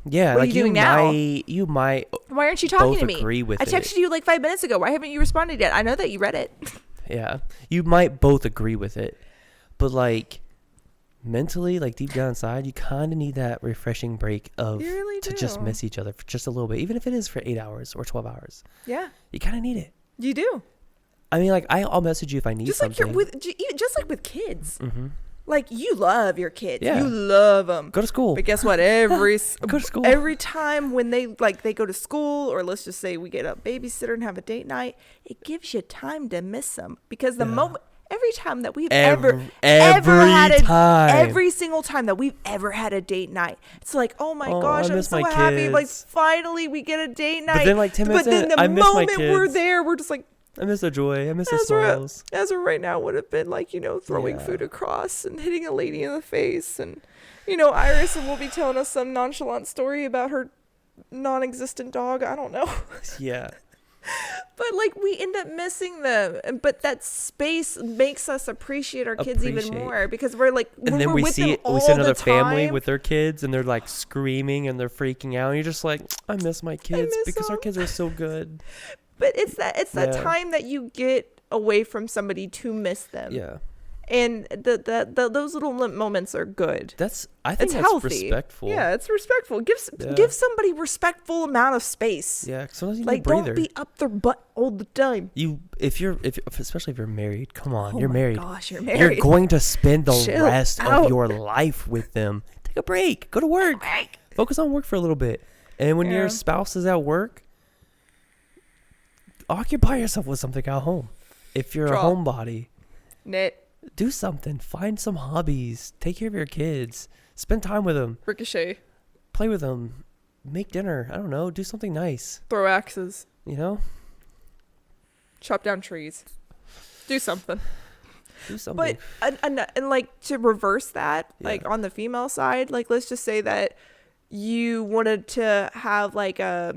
Yeah, what are you doing now? You might. Why aren't you talking to me? Agree with I texted you like 5 minutes ago. Why haven't you responded yet? I know that you read it. Yeah, you might both agree with it, but like, mentally, like, deep down inside, you kind of need that refreshing break to just miss each other for just a little bit, even if it is for 8 hours or 12 hours. Yeah, you kind of need it. You do. I mean, like, I'll message you if I need something. Just like with kids. Mm-hmm. Like, you love your kids. Yeah. You love them. Go to school. But guess what? Go to school. Every time when they go to school, or let's just say we get a babysitter and have a date night, it gives you time to miss them. Because every time that we've every single time that we've ever had a date night, it's like, oh my gosh, I'm so happy. Like, finally we get a date night. But then, like, 10 minutes in, the moment we're there, we're just like, I miss their joy. I miss their smiles. As of right now would have been like, throwing food across and hitting a lady in the face. And, Iris will be telling us some nonchalant story about her non-existent dog. I don't know. Yeah. But, like, we end up missing them. But that space makes us appreciate our kids even more. Because we're like, and then we see another family with their kids, and they're like screaming and they're freaking out. And you're just like, I miss my kids because our kids are so good. But it's that time that you get away from somebody to miss them. Yeah. And those little moments are good. I think that's healthy. Respectful. Yeah, it's respectful. Give somebody respectful amount of space. Yeah, sometimes you need a breather. Don't be up their butt all the time. Especially if you're married. Come on, you're married. Oh my gosh, you're married. You're going to spend the rest of your life with them. Take a break. Go to work. Focus on work for a little bit. And when your spouse is at work, occupy yourself with something at home. If you're a homebody, knit, do something. Find some hobbies. Take care of your kids. Spend time with them. Ricochet. Play with them. Make dinner. I don't know. Do something nice. Throw axes. Chop down trees. Do something. Do something. But and like, to reverse that, like, on the female side, like, let's just say that you wanted to have like a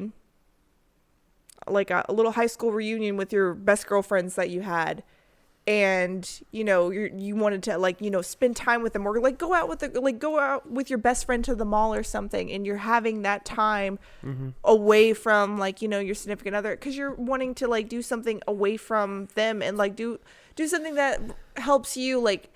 little high school reunion with your best girlfriends that you had, and you wanted to like spend time with them, or like go out with your best friend to the mall or something, and you're having that time away from like your significant other, because you're wanting to like do something away from them, and like do something that helps you. Like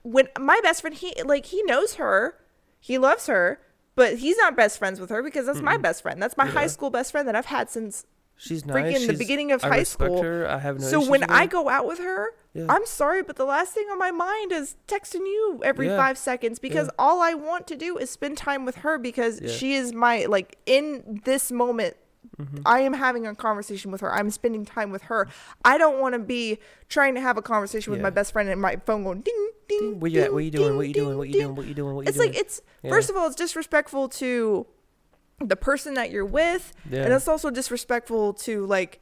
when my best friend, he knows her, he loves her, but he's not best friends with her because that's my best friend. That's my high school best friend that I've had since she's freaking the beginning of high school. Her. I have no so issues when with I her. go out with her, I'm sorry, but the last thing on my mind is texting you every 5 seconds, because all I want to do is spend time with her, because she is my, like, in this moment, I am having a conversation with her. I'm spending time with her. I don't want to be trying to have a conversation with my best friend and my phone going ding, ding, Where you at? What you doing? What you doing? What you doing? What you doing? What you doing? It's like, first of all, it's disrespectful to the person that you're with, and it's also disrespectful to like,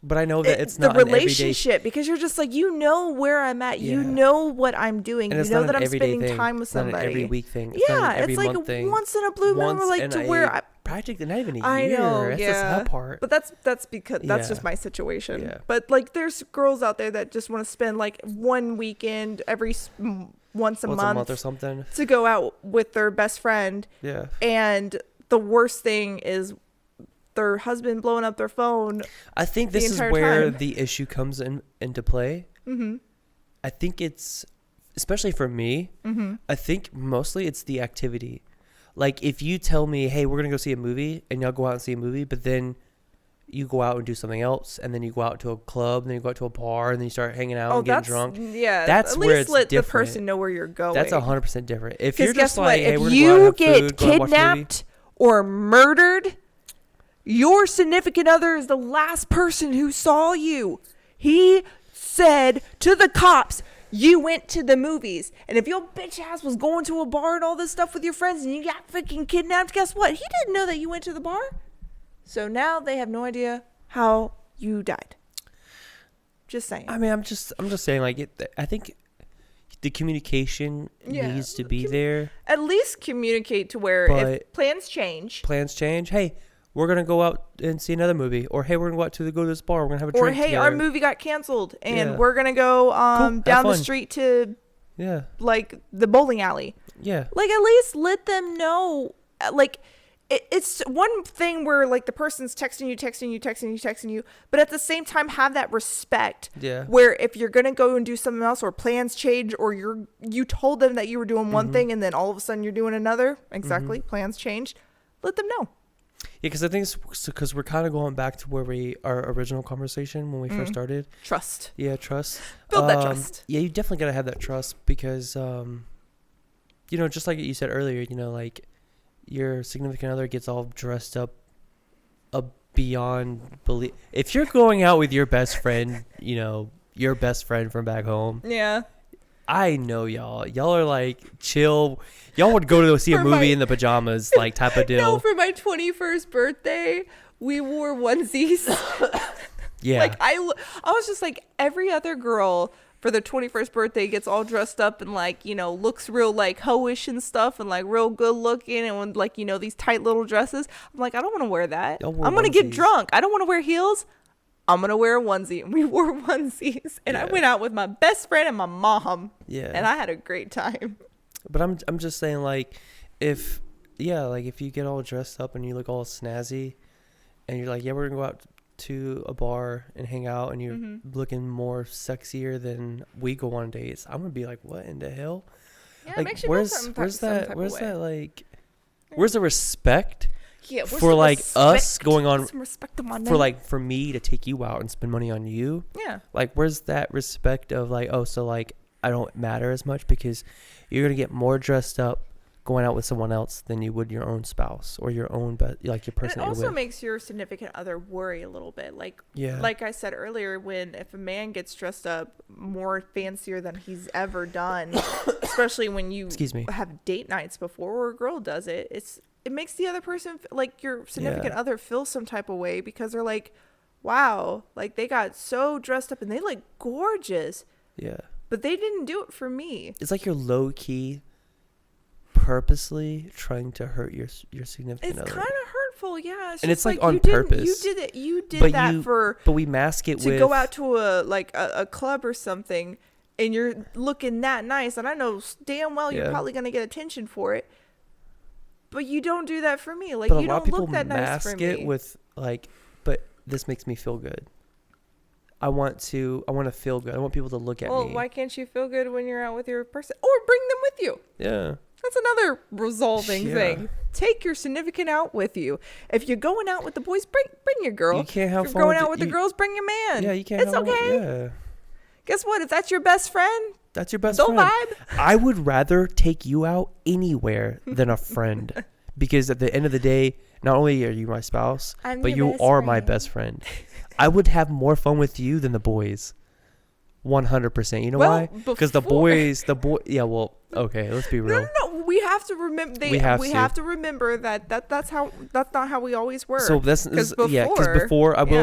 but I know that it's the not relationship, because you're just like, where I'm at, you know what I'm doing, and you know that I'm spending time with somebody. It's not an every week thing. It's like once in a blue moon, like to where practically not even a year. I know, that's the sad part. But that's because that's just my situation. Yeah. But like, there's girls out there that just want to spend like one weekend once a month or something to go out with their best friend. Yeah. And the worst thing is their husband blowing up their phone. I think this is where the issue comes into play. I think it's, especially for me, I think mostly it's the activity. Like, if you tell me, hey, we're going to go see a movie, and y'all go out and see a movie, but then you go out and do something else, and then you go out to a club, and then you go out to a bar, and then you start hanging out and getting drunk. Yeah, that's where it's different. At least let the person know where you're going. That's 100% different. If you're just like, hey, if you get kidnapped or murdered, your significant other is the last person who saw you. He said to the cops, you went to the movies. And if your bitch ass was going to a bar and all this stuff with your friends and you got freaking kidnapped, guess what? He didn't know that you went to the bar. So now they have no idea how you died. Just saying. I mean, I'm just saying, like, I think the communication needs to be there. At least communicate to where if plans change. Hey, we're going to go out and see another movie. Or, hey, we're going to go to this bar. We're going to have a drink together. Or, hey, our movie got canceled. And we're going to go down the street to, like, the bowling alley. Yeah. Like, at least let them know. Like, it's one thing where, like, the person's texting you. But at the same time, have that respect. Yeah. Where if you're going to go and do something else, or plans change, or you told them that you were doing one thing and then all of a sudden you're doing another. Exactly. Plans changed. Let them know. Yeah, because I think it's because we're kind of going back to where our original conversation when we first started. Trust. Yeah, trust. Build that trust. Yeah, you definitely got to have that trust because, just like you said earlier, like your significant other gets all dressed up beyond belief. If you're going out with your best friend, your best friend from back home. Yeah. I know y'all. Y'all are like chill. Y'all would go to see a movie in the pajamas, like type of deal. No, for my 21st birthday, we wore onesies. Yeah. Like I was just like, every other girl for their 21st birthday gets all dressed up and like, looks real like hoish and stuff and like real good looking and when, like, these tight little dresses. I'm like, I don't want to wear that. I'm going to get drunk. I don't want to wear heels. I'm going to wear a onesie. And we wore onesies. And I went out with my best friend and my mom. Yeah. And I had a great time. But I'm just saying, like, if you get all dressed up and you look all snazzy and you're like, yeah, we're going to go out to a bar and hang out and you're looking more sexier than we go on dates, I'm going to be like, what in the hell? Yeah, like, where's that, like, where's the respect? Yeah, for like respect? Us going on for like for me to take you out and spend money on you. Yeah. Like, where's that respect of like, oh, so like I don't matter as much because you're gonna get more dressed up going out with someone else than you would your own spouse or your own like your person. And it also makes your significant other worry a little bit. Like like I said earlier, if a man gets dressed up more fancier than he's ever done, especially when you have date nights before, or a girl does it, it makes the other person, like your significant other, feel some type of way because they're like, wow, like they got so dressed up and they look gorgeous. Yeah. But they didn't do it for me. It's like you're low key purposely trying to hurt your significant It's other. kind of hurtful, yeah. And it's just like on you didn't- purpose. You did But that but we mask it to with go out to a club or something, and you're looking that nice, and I know damn well you're Yeah. probably gonna get attention for it. But you don't do that for me. Like, but a you lot of don't people look that nice for mask me. it with like, but this makes me feel good. I want to feel good. I want people to look at Well, me. why can't you feel good when you're out with your person, or bring them with you? Yeah. That's another resolving Yeah. thing. Take your significant out with you. If you're going out with the boys, bring your girl. You can't have if fun you're going with out with the girls, bring your man. Yeah, you can't. It's have fun- okay. Yeah. Guess what? If that's your best friend, That's your best they'll friend. vibe. I would rather take you out anywhere than a friend. Because at the end of the day, not only are you my spouse, I'm but your you best are my friend. best friend. I would have more fun with you than the boys. 100%. You know Well, why? Because the before- boys, yeah, well, okay, let's be real. No. We have to remember. We have to. Remember that's not how we always were. So because before I will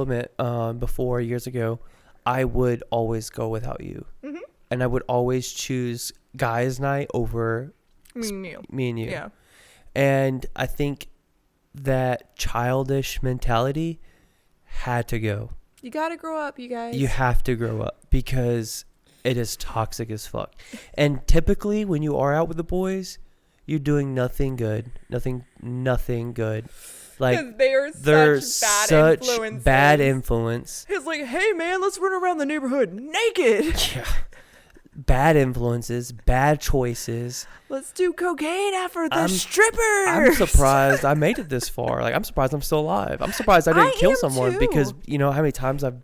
admit, before years ago, I would always go without you, and I would always choose guys' night over Me and you. me and you. Yeah. And I think that childish mentality had to go. You gotta grow up, you guys. You have to grow up because it is toxic as fuck. And typically when you are out with the boys, you're doing nothing good. Nothing good. Like 'Cause they are they're such bad influence. It's like, hey man, let's run around the neighborhood naked. Yeah. Bad influences, bad choices. Let's do cocaine after the I'm- strippers. I'm surprised I made it this far. Like I'm surprised I'm still alive. I'm surprised I didn't I kill am someone too. because you know how many times I've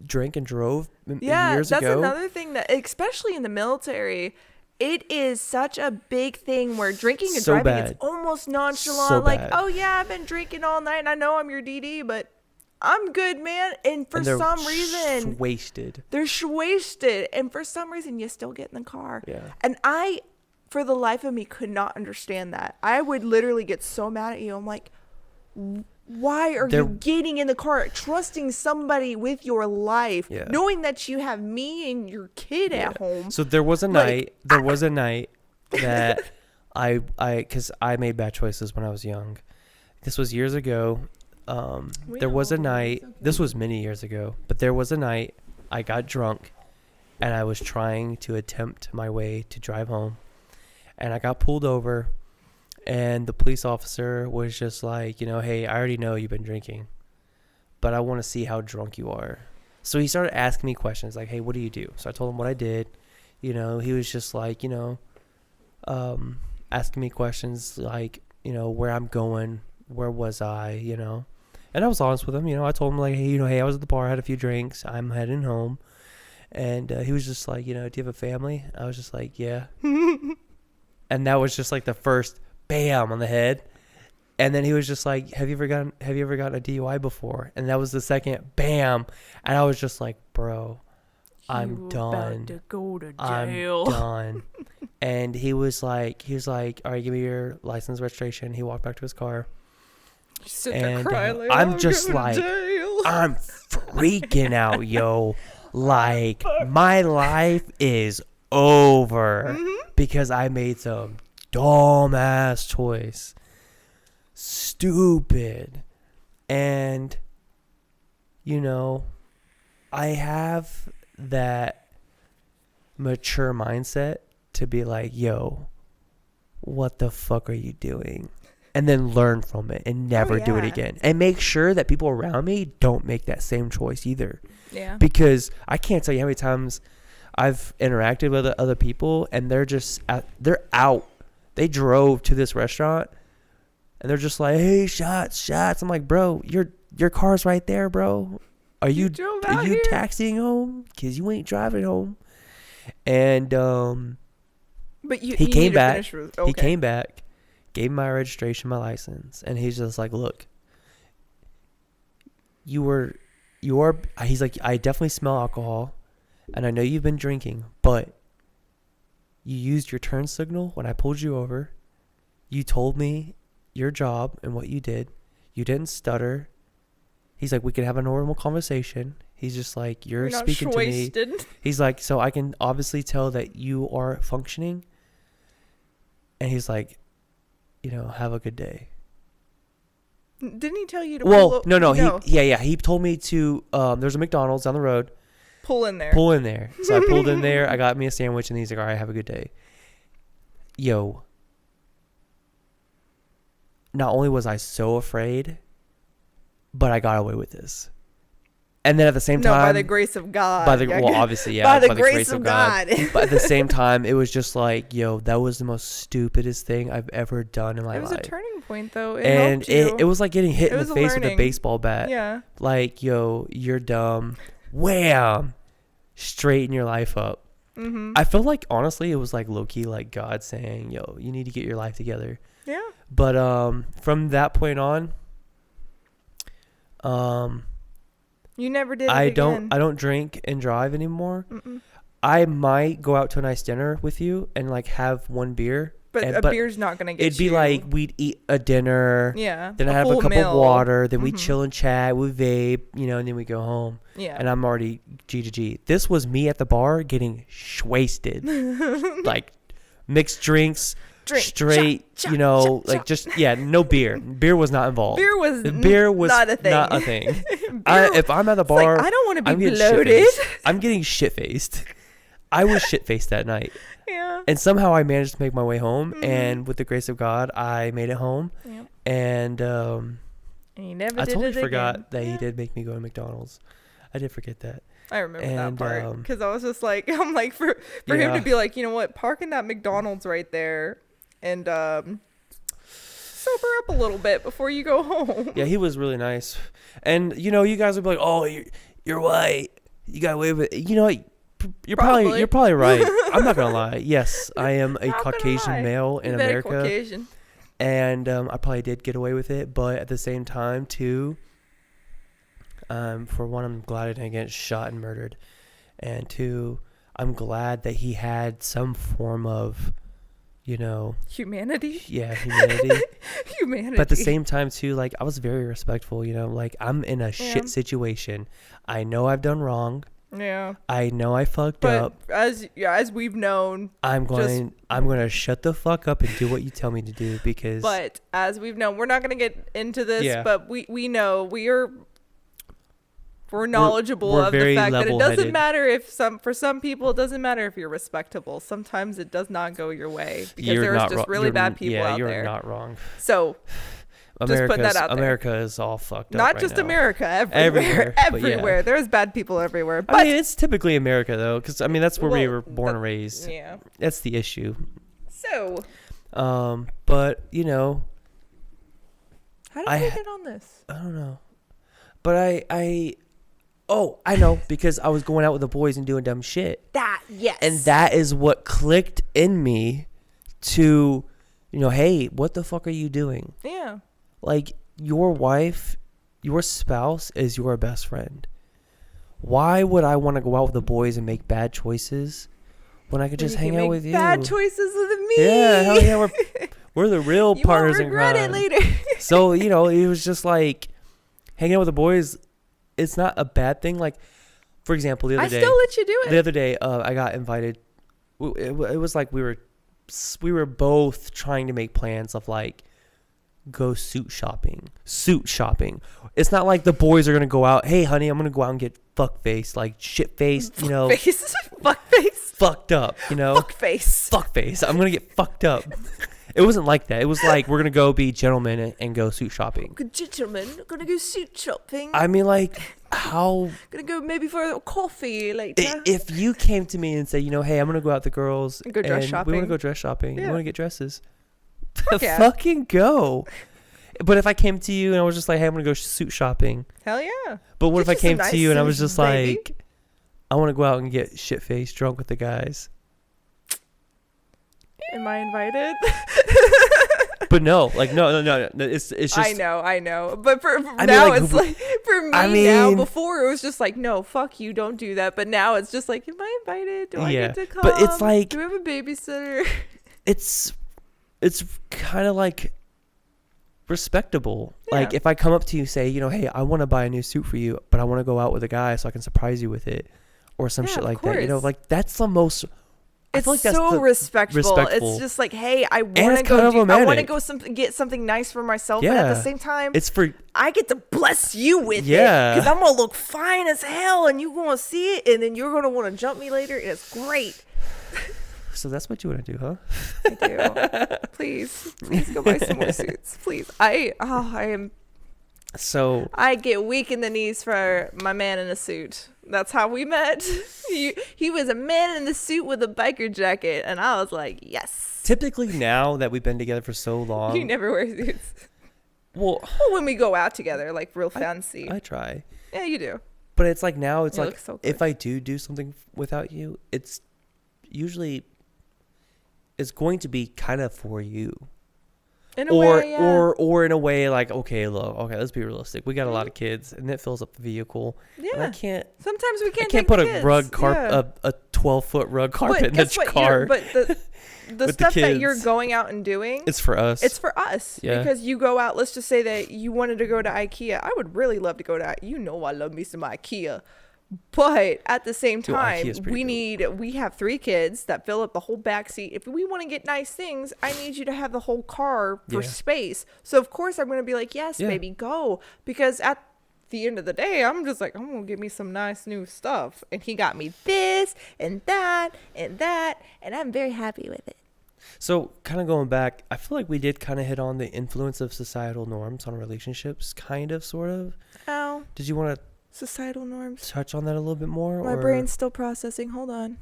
drank and drove years that's ago. another thing that, especially in the military, it is such a big thing where drinking and So driving bad. is almost nonchalant. So Like, bad. oh yeah, I've been drinking all night and I know I'm your DD, but I'm good, man. And for And they're some reason, wasted. they're wasted. And for some reason, you still get in the car. Yeah. And I, for the life of me, could not understand that. I would literally get so mad at you. I'm like, why are They're- you getting in the car, trusting somebody with your life, Yeah. knowing that you have me and your kid at home? So there was a Like, night that because I made bad choices when I was young. This was years ago. There was a night, this was many years ago, but there was a night I got drunk and I was trying to attempt my way to drive home and I got pulled over and the police officer was just like, you know, hey, I already know you've been drinking, but I want to see how drunk you are. So he started asking me questions like, hey, what do you do? So I told him what I did. You know, he was just like, you know, asking me questions like, you know, where I'm going, where was I, you know. And I was honest with him, you know. I told him like, hey, you know, hey, I was at the bar, had a few drinks, I'm heading home. And he was just like, you know, do you have a family? I was just like, yeah. And that was just like the first bam on the head. And then he was just like, have you ever gotten a DUI before? And that was the second bam. And I was just like, bro, I'm done. About to go to I'm jail. done. And he was like, all right, give me your license, registration. He walked back to his car. Sit there And crying like, I'm just going to like, jail. I'm freaking out, yo. Like, my life is over because I made some dumbass choice. Stupid. And, you know, I have that mature mindset to be like, yo, what the fuck are you doing? And then learn from it and never do it yeah. again. And make sure that people around me don't make that same choice either. Yeah. Because I can't tell you how many times I've interacted with other people and they're just they're out. They drove to this restaurant and they're just like, hey, shots. I'm like, bro, your car's right there, bro. Are you taxiing home? Because you ain't driving home. And But he you came need to back. finish with- He okay. came back, gave me my registration, my license, and he's just like, look, he's like, I definitely smell alcohol, and I know you've been drinking, but you used your turn signal when I pulled you over. You told me your job and what you did. You didn't stutter. He's like, we could have a normal conversation. He's just like, you're not speaking to me. wasted. He's like, so I can obviously tell that you are functioning. And he's like, have a good day. Didn't he tell you to Well, pull no. He told me to, there's a McDonald's down the road. pull in there? Pull in there. So I pulled in there. I got me a sandwich, and he's like, all right, have a good day. Yo. Not only was I so afraid, but I got away with this. And then at the same time, by the grace of God. Obviously, yeah. By the grace of God. But at the same time, it was just like, that was the most stupidest thing I've ever done in my life. It was a turning point, though. It and helped you. it was like getting hit It in the was a face with a learning. baseball bat. Yeah. Like, you're dumb. Wham! Straighten your life up. Mm-hmm. I feel like, honestly, it was like low-key like God saying, you need to get your life together. Yeah. But from that point on, you never did it I again. don't drink and drive anymore. Mm-mm. I might go out to a nice dinner with you and like have one beer. But beer's not gonna get it'd be like we'd eat a dinner. Yeah. Then I have a full cup meal. of water. Then we Mhm. chill and chat. We vape, and then we go home. Yeah. And I'm already G to G. This was me at the bar getting wasted. Like mixed drinks, Drink, straight, shot, shot, like shot. just, no beer. Beer was not involved. Beer was not a thing. Not a thing. Beer, If I'm at the it's like, bar, I don't want to I'm be getting bloated. shit-faced. I'm getting shit-faced. I was shit-faced that night. Yeah. And somehow I managed to make my way home. Mhm. And with the grace of God, I made it home. Yep. And And you never I did totally it forgot again. that Yeah. he did make me go to McDonald's. I did forget that. I remember that And, part because I was just like, I'm like, for him Yeah. to be like, you know what, park in that McDonald's right there and sober up a little bit before you go home. Yeah, he was really nice. And, you guys would be like, oh, you're white. You got away with it. You're probably right. I'm not going to lie. Yes, I am a Not gonna lie. Caucasian male in Very America. Caucasian. And I probably did get away with it. But at the same time, too, for one, I'm glad I didn't get shot and murdered. And two, I'm glad that he had some form of, Humanity. humanity. Humanity. But at the same time, too, like, I was very respectful, like, I'm in a shit situation. I know I've done wrong. Yeah. I know I fucked But up. as we've known, I'm going to shut the fuck up and do what you tell me to do because. but as we've known, we're not going to get into this, Yeah. but we know we're knowledgeable we're of the very fact that it doesn't level-headed. matter if for some people it doesn't matter if you're respectable. Sometimes it does not go your way because You're there's not just wrong. really bad people out you're there. not wrong. So just put that out there. America is all fucked up. not right just now. America, everywhere. but yeah. Everywhere. There's bad people everywhere. But I mean, it's typically America though, because I mean that's where we Well, were born and raised. yeah. That's the issue. So But how did I we ha- get on this? I don't know. But I know because I was going out with the boys and doing dumb shit. That yes. And that is what clicked in me to, hey, what the fuck are you doing? Yeah. Like, your wife, your spouse is your best friend. Why would I want to go out with the boys and make bad choices when I could just hang out with you? Bad choices with me. Yeah, hell yeah, we're the real you partners won't in regret crime. it later. So, it was just like hanging out with the boys. It's not a bad thing. Like, for example, the other I day. still let you do it. The other day, I got invited. It was like we were both trying to make plans of like go suit shopping. It's not like the boys are gonna go out. Hey, honey, I'm gonna go out and get fuck faced, like shit faced. Face. Fuck face. Fucked up. Fuck face. Fuck face. I'm gonna get fucked up. It wasn't like that. It was like we're gonna go be gentlemen and go suit shopping. Good gentleman, gonna go suit shopping. I mean, like, how? Gonna go maybe for a coffee later. If you came to me and said, hey, I'm gonna go out with the girls Go dress and shopping. we want to go dress shopping. Yeah. We want to get dresses. Yeah. Fucking go. But if I came to you and I was just like, hey, I'm gonna go suit shopping. Hell yeah. But what Get if I you some came to nice you and I was suits, just baby. like, I want to go out and get shit faced drunk with the guys. Am I invited? But no, like no. It's just. I know. But for mean, now, like, it's like for me now. Before it was just like, no, fuck you, don't do that. But now it's just like, am I invited? Do I Yeah, get to come? but it's like- do we have a babysitter? It's kind of like respectable. Yeah. Like if I come up to you, say, hey, I want to buy a new suit for you, but I want to go out with a guy so I can surprise you with it, or some Yeah, shit of like that. course. Like that's the most I It's feel like that's so the respectful. respectful. It's just like, hey, I want it's to kind go. of I want to romantic. go get something nice for myself, and at the Yeah. same time, It's for I get to bless you with it Yeah. because I'm gonna look fine as hell, and you gonna see it, and then you're gonna want to jump me later, and it's great. So that's what you want to do, huh? I do. Please go buy some more suits, please. I am. So I get weak in the knees for my man in a suit. That's how we met. He was a man in the suit with a biker jacket, and I was like, yes. typically now that we've been together for so long, You never wear suits. well, When we go out together, like real fancy. I try. Yeah, you do. But it's like now it's You like look so good. if I do something without you, it's usually it's going to be kind of for you. In a way, yeah. Or in a way like, okay, look, okay, let's be realistic. We got a lot of kids and it fills up the vehicle. And Yeah. I can't Sometimes we can't. put take a the rug kids. carpet Yeah. a 12-foot rug carpet But in the guess what? car. But the the stuff that you're kids. going out and doing, It's for us. it's for us. Yeah. Because you go out. Let's just say that you wanted to go to IKEA. I would really love to go to. You know, I love me some IKEA. But at the same Dude, time, IKEA's pretty we have 3 kids that fill up the whole back seat. If we want to get nice things, I need you to have the whole car for Yeah. space. So of course I'm going to be like, yes, Yeah. baby, go. Because at the end of the day, I'm just like, I'm going to get me some nice new stuff. And he got me this and that and that. And I'm very happy with it. So kind of going back, I feel like we did kind of hit on the influence of societal norms on relationships, kind of, sort of. Oh, Did you want to societal norms. touch on that a little bit more? My or? brain's still processing. Hold on.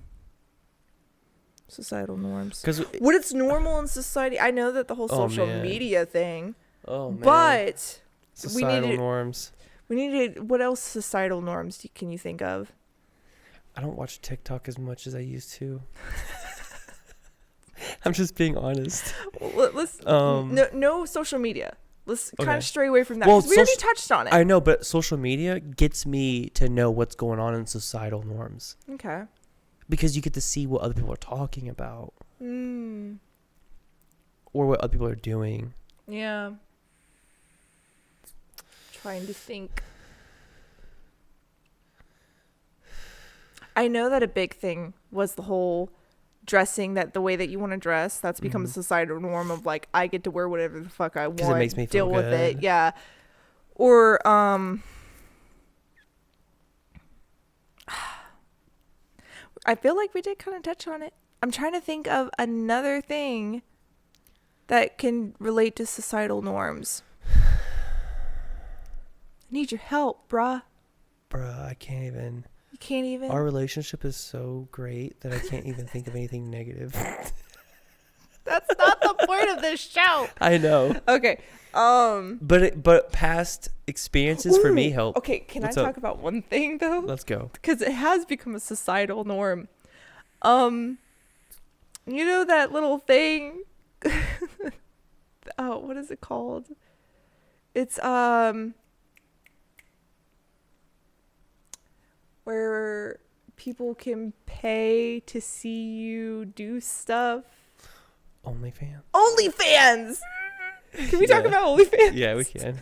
Societal norms. Because What it's normal in society. I know that the whole Oh, social man. media thing, oh man, but societal needed- norms. we needed. What else societal norms can you think of? I don't watch TikTok as much as I used to. I'm just being honest. Let's Um, no social media. Let's kind okay. of stray away from that. Well, 'Cause we already soci- touched on it. I know, but social media gets me to know what's going on in societal norms Okay. because you get to see what other people are talking about Mm, or what other people are doing. yeah. Trying to think. I know that a big thing was the whole dressing, that the way that you want to dress, that's become a Mhm. societal norm of like, I get to wear whatever the fuck I 'Cause it want. makes me deal feel with it. good. Yeah. Or I feel like we did kind of touch on it. I'm trying to think of another thing that can relate to societal norms. I need your help, bruh. Bruh, I can't even. You can't even. Our relationship is so great that I can't even think of anything negative. That's not the point of this show. I know. Okay. But past experiences for me Ooh, help. Okay, can What's I up? talk about one thing though? Let's go. Because it has become a societal norm. You know that little thing? Oh, what is it called? It's where people can pay to see you do stuff. OnlyFans. OnlyFans. Can we talk Yeah. about OnlyFans? Yeah, we can.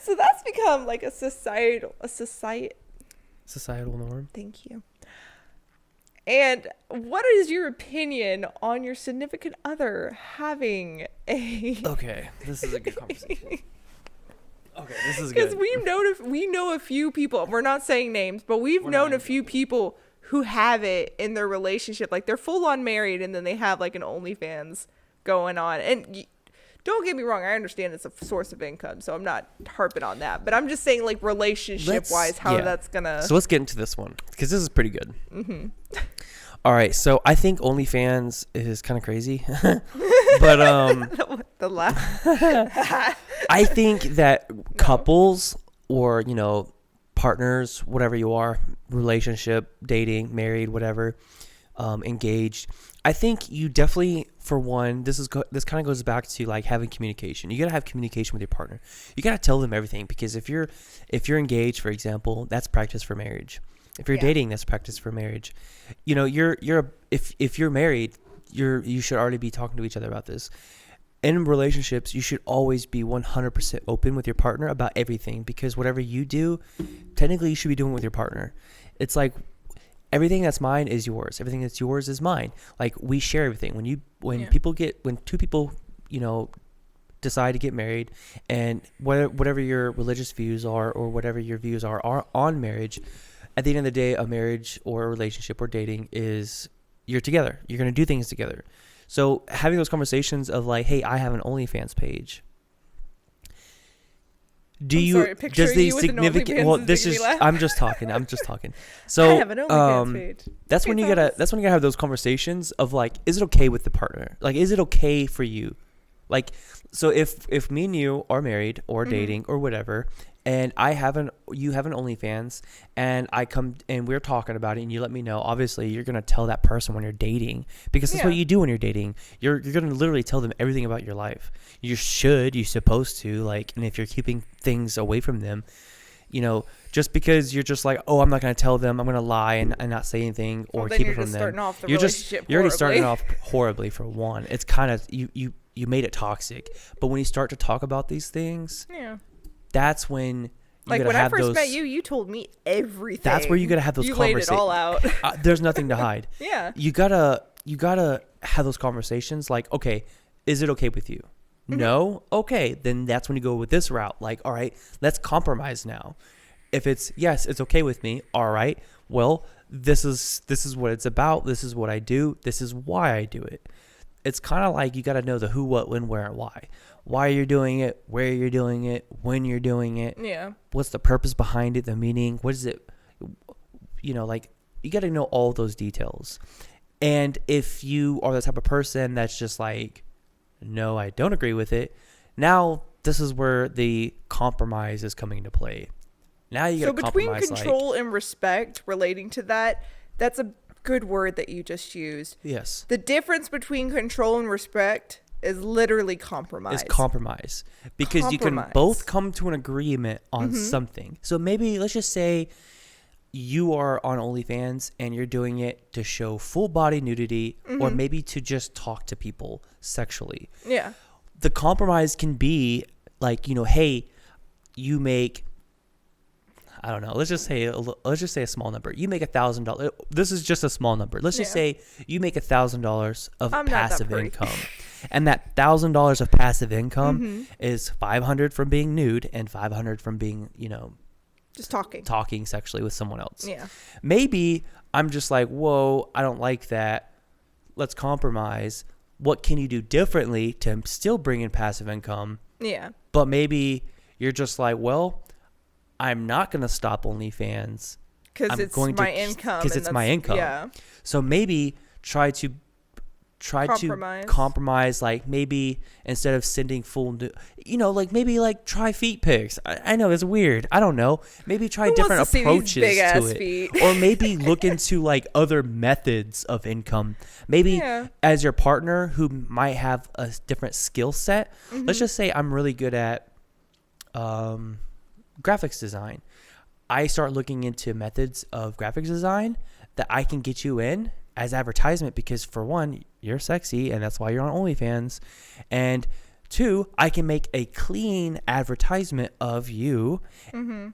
So that's become like a societal. Societal norm. Thank you. And what is your opinion on your significant other having a? Okay, this is a good conversation. Okay, this is Because good. we know a few people. We're not saying names, but we've We're known not a few people who have it in their relationship. Like they're full on married, and then they have like an OnlyFans going on. And don't get me wrong, I understand it's a source of income, so I'm not harping on that. But I'm just saying, like relationship wise, how yeah. that's gonna. So let's get into this one because this is pretty good. Mm-hmm. All right, so I think OnlyFans is kind of crazy, but the laugh. I think that couples or partners, whatever you are, relationship, dating, married, whatever, engaged. I think you definitely, for one, this kind of goes back to like having communication. You gotta have communication with your partner. You gotta tell them everything because if you're engaged, for example, that's practice for marriage. If you're dating, that's practice for marriage. If you're married, you should already be talking to each other about this. In relationships, you should always be 100% open with your partner about everything because whatever you do, technically you should be doing with your partner. It's like everything that's mine is yours. Everything that's yours is mine. Like, we share everything. When Yeah. when two people, decide to get married, and whatever your religious views are, or whatever your views are on marriage, at the end of the day, a marriage or a relationship or dating is, you're together. You're going to do things together. So having those conversations of like, hey, I have an OnlyFans page. Does the significant, well, this is, I'm just talking. So I have an OnlyFans page. that's when you gotta have those conversations of like, is it okay with the partner? Like, is it okay for you? Like, so if me and you are married or dating or whatever, and you have an OnlyFans, and I come and we're talking about it, and you let me know, obviously you're gonna tell that person when you're dating, because that's what you do when you're dating. You're gonna literally tell them everything about your life. You're supposed to, like, and if you're keeping things away from them, just because you're just like, oh, I'm not gonna tell them, I'm gonna lie and not say anything or keep it from them. You're already starting off horribly for one. It's kind of you made it toxic. But when you start to talk about these things, that's when you like gotta when have I first those, met you, you told me everything. That's where you gotta have those conversations. You laid it all out. There's nothing to hide. Yeah. You gotta have those conversations. Like, okay, is it okay with you? No? Okay, then that's when you go with this route. Like, all right, let's compromise now. If it's, yes, it's okay with me. All right, well, this is what it's about. This is what I do. This is why I do it. It's kind of like you got to know the who, what, when, where, and why. Why you're doing it, where you're doing it, when you're doing it. Yeah. What's the purpose behind it, the meaning? What is it? Like, you got to know all those details. And if you are the type of person that's just like, no, I don't agree with it, now this is where the compromise is coming into play. Now you got to compromise. So between control and respect relating to that, that's a good word that you just used. Yes. The difference between control and respect is literally compromise. It's compromise. Because you can both come to an agreement on something. So maybe let's just say you are on OnlyFans and you're doing it to show full body nudity, or maybe to just talk to people sexually. Yeah. The compromise can be like, hey, you make, I don't know, let's just say a small number. You make $1,000. This is just a small number. Let's just say you make $1,000 of passive income. And that $1,000 of passive income is $500 from being nude and $500 from being, just talking sexually with someone else. Yeah. Maybe I'm just like, whoa, I don't like that. Let's compromise. What can you do differently to still bring in passive income? Yeah. But maybe you're just like, well, I'm not going to stop OnlyFans. Because it's my income. Because it's my income. Yeah. So maybe try to compromise, like maybe instead of sending full, like maybe like try feet pics. I know it's weird. I don't know. Maybe try different approaches to it. Feet? Or maybe look into like other methods of income. Maybe as your partner who might have a different skill set. Let's just say I'm really good at graphics design. I start looking into methods of graphics design that I can get you in as advertisement, because for one, you're sexy and that's why you're on OnlyFans, and two, I can make a clean advertisement of you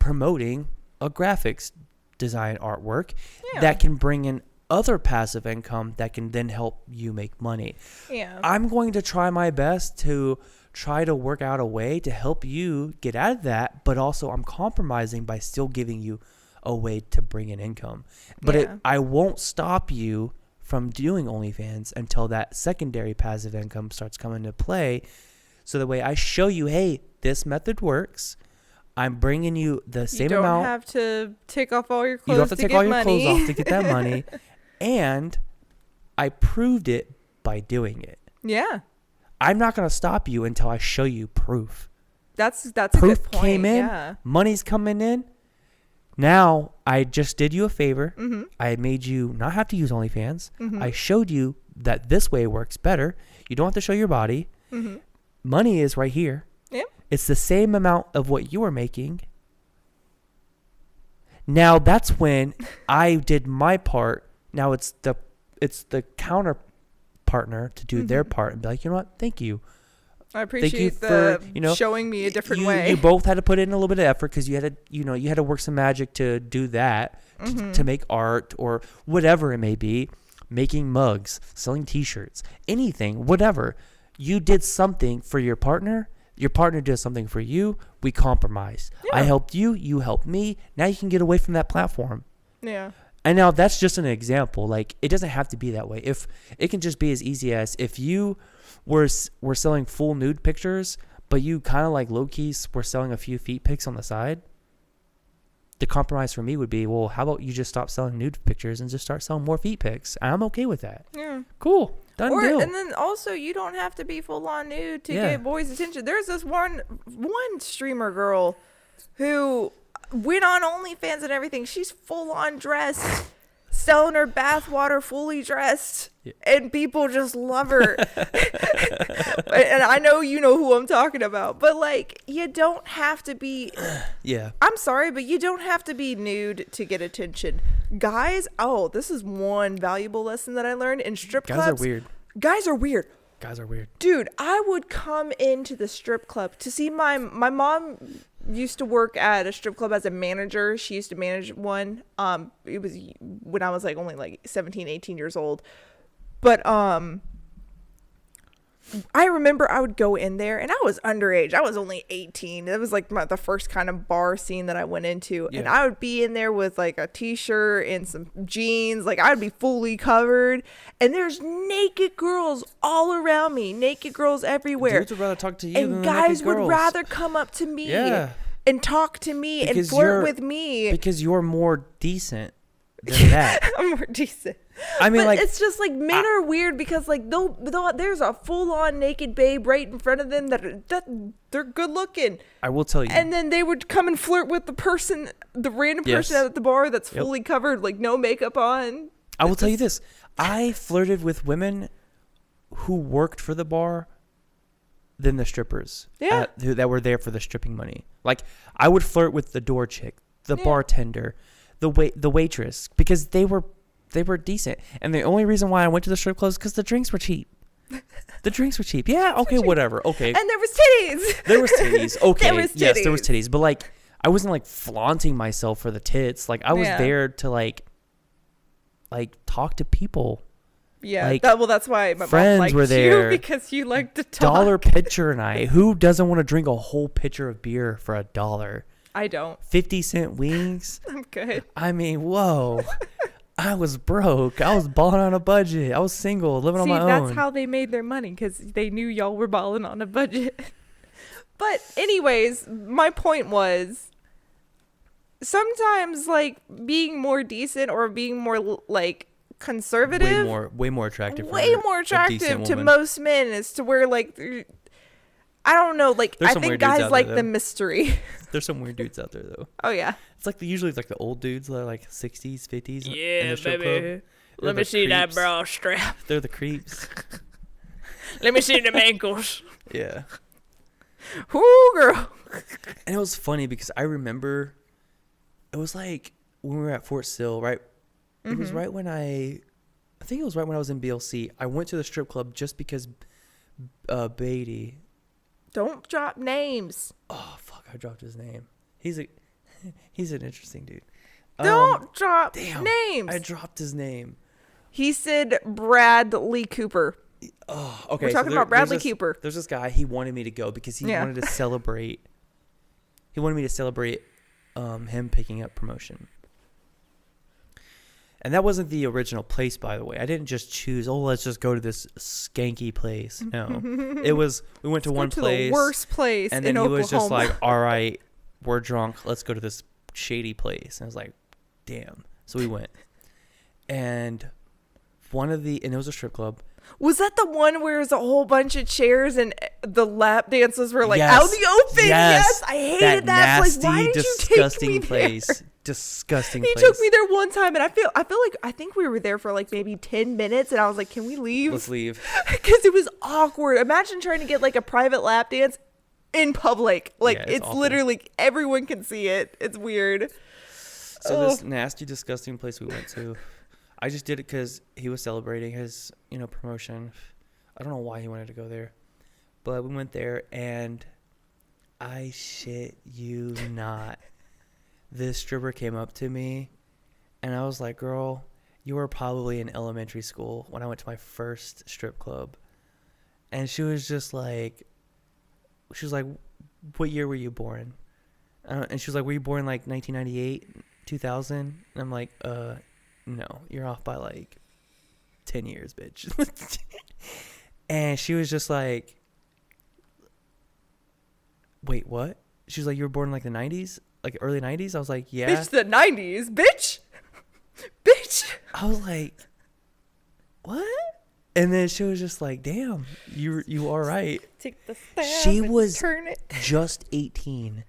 promoting a graphics design artwork that can bring in other passive income that can then help you make money. I'm going to try my best to try to work out a way to help you get out of that, but also I'm compromising by still giving you a way to bring in income. But I won't stop you from doing OnlyFans until that secondary passive income starts coming into play. So the way I show you, hey, this method works. I'm bringing you the same amount. You don't have to take off all your clothes. You don't have to take all your clothes off to get that money. And I proved it by doing it. Yeah. I'm not going to stop you until I show you proof. That's proof a good point. Came in, money's coming in. Now, I just did you a favor. I made you not have to use OnlyFans. I showed you that this way works better. You don't have to show your body. Money is right here. Yep. It's the same amount of what you were making. Now, that's when I did my part. Now, it's the counter partner to do their part and be like, you know what? Thank you I Thank you appreciate for, the showing me a different way. You both had to put in a little bit of effort because you had to, you had to work some magic to do that, to make art or whatever it may be, making mugs, selling T-shirts, anything, whatever. You did something for your partner. Your partner did something for you. We compromised. Yeah. I helped you. You helped me. Now you can get away from that platform. Yeah. And now that's just an example. Like, it doesn't have to be that way. If it can just be as easy as if you were selling full nude pictures, but you kind of like low key were selling a few feet pics on the side. The compromise for me would be, well, how about you just stop selling nude pictures and just start selling more feet pics? I'm okay with that. Yeah. Cool. Done deal. And then also, you don't have to be full on nude to get boys' attention. There's this one streamer girl who went on OnlyFans and everything. She's full on dressed, selling her bathwater fully dressed, and people just love her. And I know you know who I'm talking about, but like, you don't have to be. Yeah. I'm sorry, but you don't have to be nude to get attention. Guys, this is one valuable lesson that I learned in strip clubs. Guys are weird. Guys are weird. Guys are weird. Dude, I would come into the strip club to see my mom used to work at a strip club as a manager. She used to manage one. It was when I was like only like 17, 18 years old. But I remember I would go in there, and I was underage. I was only 18. It was like the first kind of bar scene that I went into. Yeah. And I would be in there with like a t-shirt and some jeans. Like, I would be fully covered. And there's naked girls all around me. Naked girls everywhere. Dudes would rather talk to you and than guys naked would girls. rather come up to me and talk to me and flirt with me. Because you're more decent than that. I'm more decent. I mean, but like, it's just like men are weird because like though there's a full-on naked babe right in front of them that they're good looking. I will tell you. And then they would come and flirt with the random person at the bar that's fully covered, like no makeup on. I will tell you this. I flirted with women who worked for the bar than the strippers. Yeah. That were there for the stripping money. Like, I would flirt with the door chick, the bartender, the waitress, because they were decent. And the only reason why I went to the strip clubs is because the drinks were cheap. The drinks were cheap. Yeah, okay, whatever. Okay. And there was titties. There was titties. Okay. There was titties. Yes, there was titties. But like, I wasn't like flaunting myself for the tits. Like, I was there to like talk to people. Yeah. Like, that's why my friends mom liked were there. you, because you like to talk. Dollar pitcher night. Who doesn't want to drink a whole pitcher of beer for $1? I don't. 50-cent wings. I'm good. I mean, whoa. I was broke. I was balling on a budget. I was single, living on my own. That's how they made their money, because they knew y'all were balling on a budget. But anyways, my point was, sometimes like being more decent or being more like conservative, way more attractive to most men is to where like, I don't know, like, I think guys like the mystery. There's some weird dudes out there though. Oh yeah. It's like usually the old dudes that are like 60s, 50s. Yeah, in the strip baby. club. Let me see that bra strap. They're the creeps. Let me see them ankles. Yeah. Ooh, girl. And it was funny because I remember it was like when we were at Fort Sill, right? It was right when I think it was right when I was in BLC. I went to the strip club just because Beatty. Don't drop names. Oh fuck! I dropped his name. He's an interesting dude. Don't drop names. I dropped his name. He said Bradley Cooper. Oh, okay. We're talking about Bradley Cooper. There's this guy. He wanted me to go because he wanted to celebrate. He wanted me to celebrate him picking up promotion. And that wasn't the original place, by the way. I didn't just choose, let's just go to this skanky place. No. It was, we went to one place. The worst place in Oklahoma. And then he was just like, all right, we're drunk. Let's go to this shady place. And I was like, damn. So we went. And it was a strip club. Was that the one where there's a whole bunch of chairs and the lap dances were like out in the open? Yes. I hated that place. Why did you take me place. there? Disgusting place. He took me there one time, and I feel like I think we were there for like maybe 10 minutes, and I was like, can we leave? Let's leave. Because it was awkward. Imagine trying to get like a private lap dance in public. Like, it's literally, everyone can see it. It's weird. So this nasty, disgusting place we went to, I just did it because he was celebrating his, promotion. I don't know why he wanted to go there. But we went there, and I shit you not, this stripper came up to me, and I was like, girl, you were probably in elementary school when I went to my first strip club. And she was like, what year were you born? And she was like, were you born like 1998, 2000? And I'm like, no, you're off by like 10 years, bitch. And she was just like, wait, what? She was like, you were born in like the 90s? Like early 90s? I was like, yeah. Bitch, the 90s, bitch. Bitch. I was like, what? And then she was just like, damn, you are right. Take the stab She and was turn it. just 18,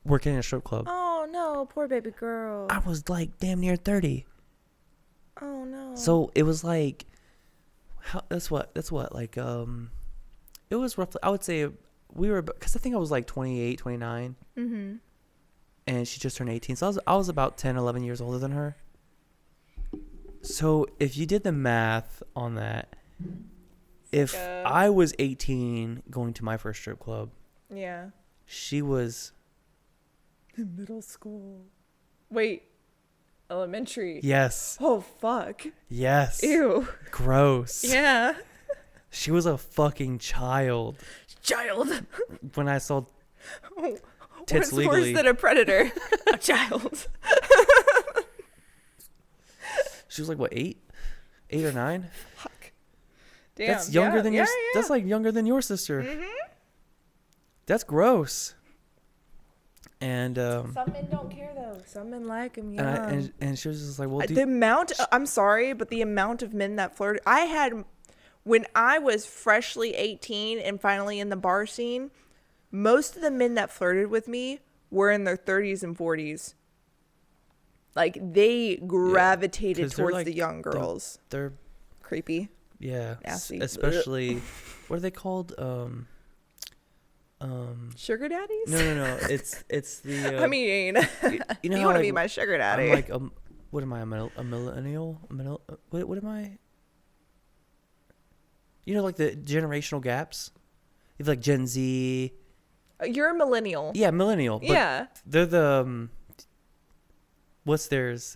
working in a strip club. Oh, no, poor baby girl. I was like damn near 30. Oh, no. So it was like, that's what, like, it was roughly, I would say we were, because I think I was like 28, 29. Mm-hmm. And she just turned 18. So I was about 10, 11 years older than her. So if you did the math on that, if I was 18 going to my first strip club, Yeah. she was in middle school. Wait. Elementary. Yes. Oh, fuck. Yes. Ew. Gross. Yeah. She was a fucking child. Child. When I saw Oh, tits what's legally. worse than a predator? A child. She was like, what, 8 or 9? Fuck. Damn. That's younger than your. yeah. That's like younger than your sister. Mm-hmm. That's gross. And Some men don't care though. Some men like him. and, Yeah. and she was just like, well, The amount. I'm sorry, but the amount of men that flirted. I had when I was freshly 18 and finally in the bar scene. Most of the men that flirted with me were in their 30s and 40s. Like they gravitated 'cause they're towards like the young girls. they're Creepy. yeah, Nasty. especially what are they called? Sugar daddies? No. It's the. I mean, you know you how, want to like, be my sugar daddy. I'm like what am I? A millennial? What am I? You know, like the generational gaps. You have like Gen Z. You're a millennial. Yeah, millennial. But Yeah. they're the. What's theirs?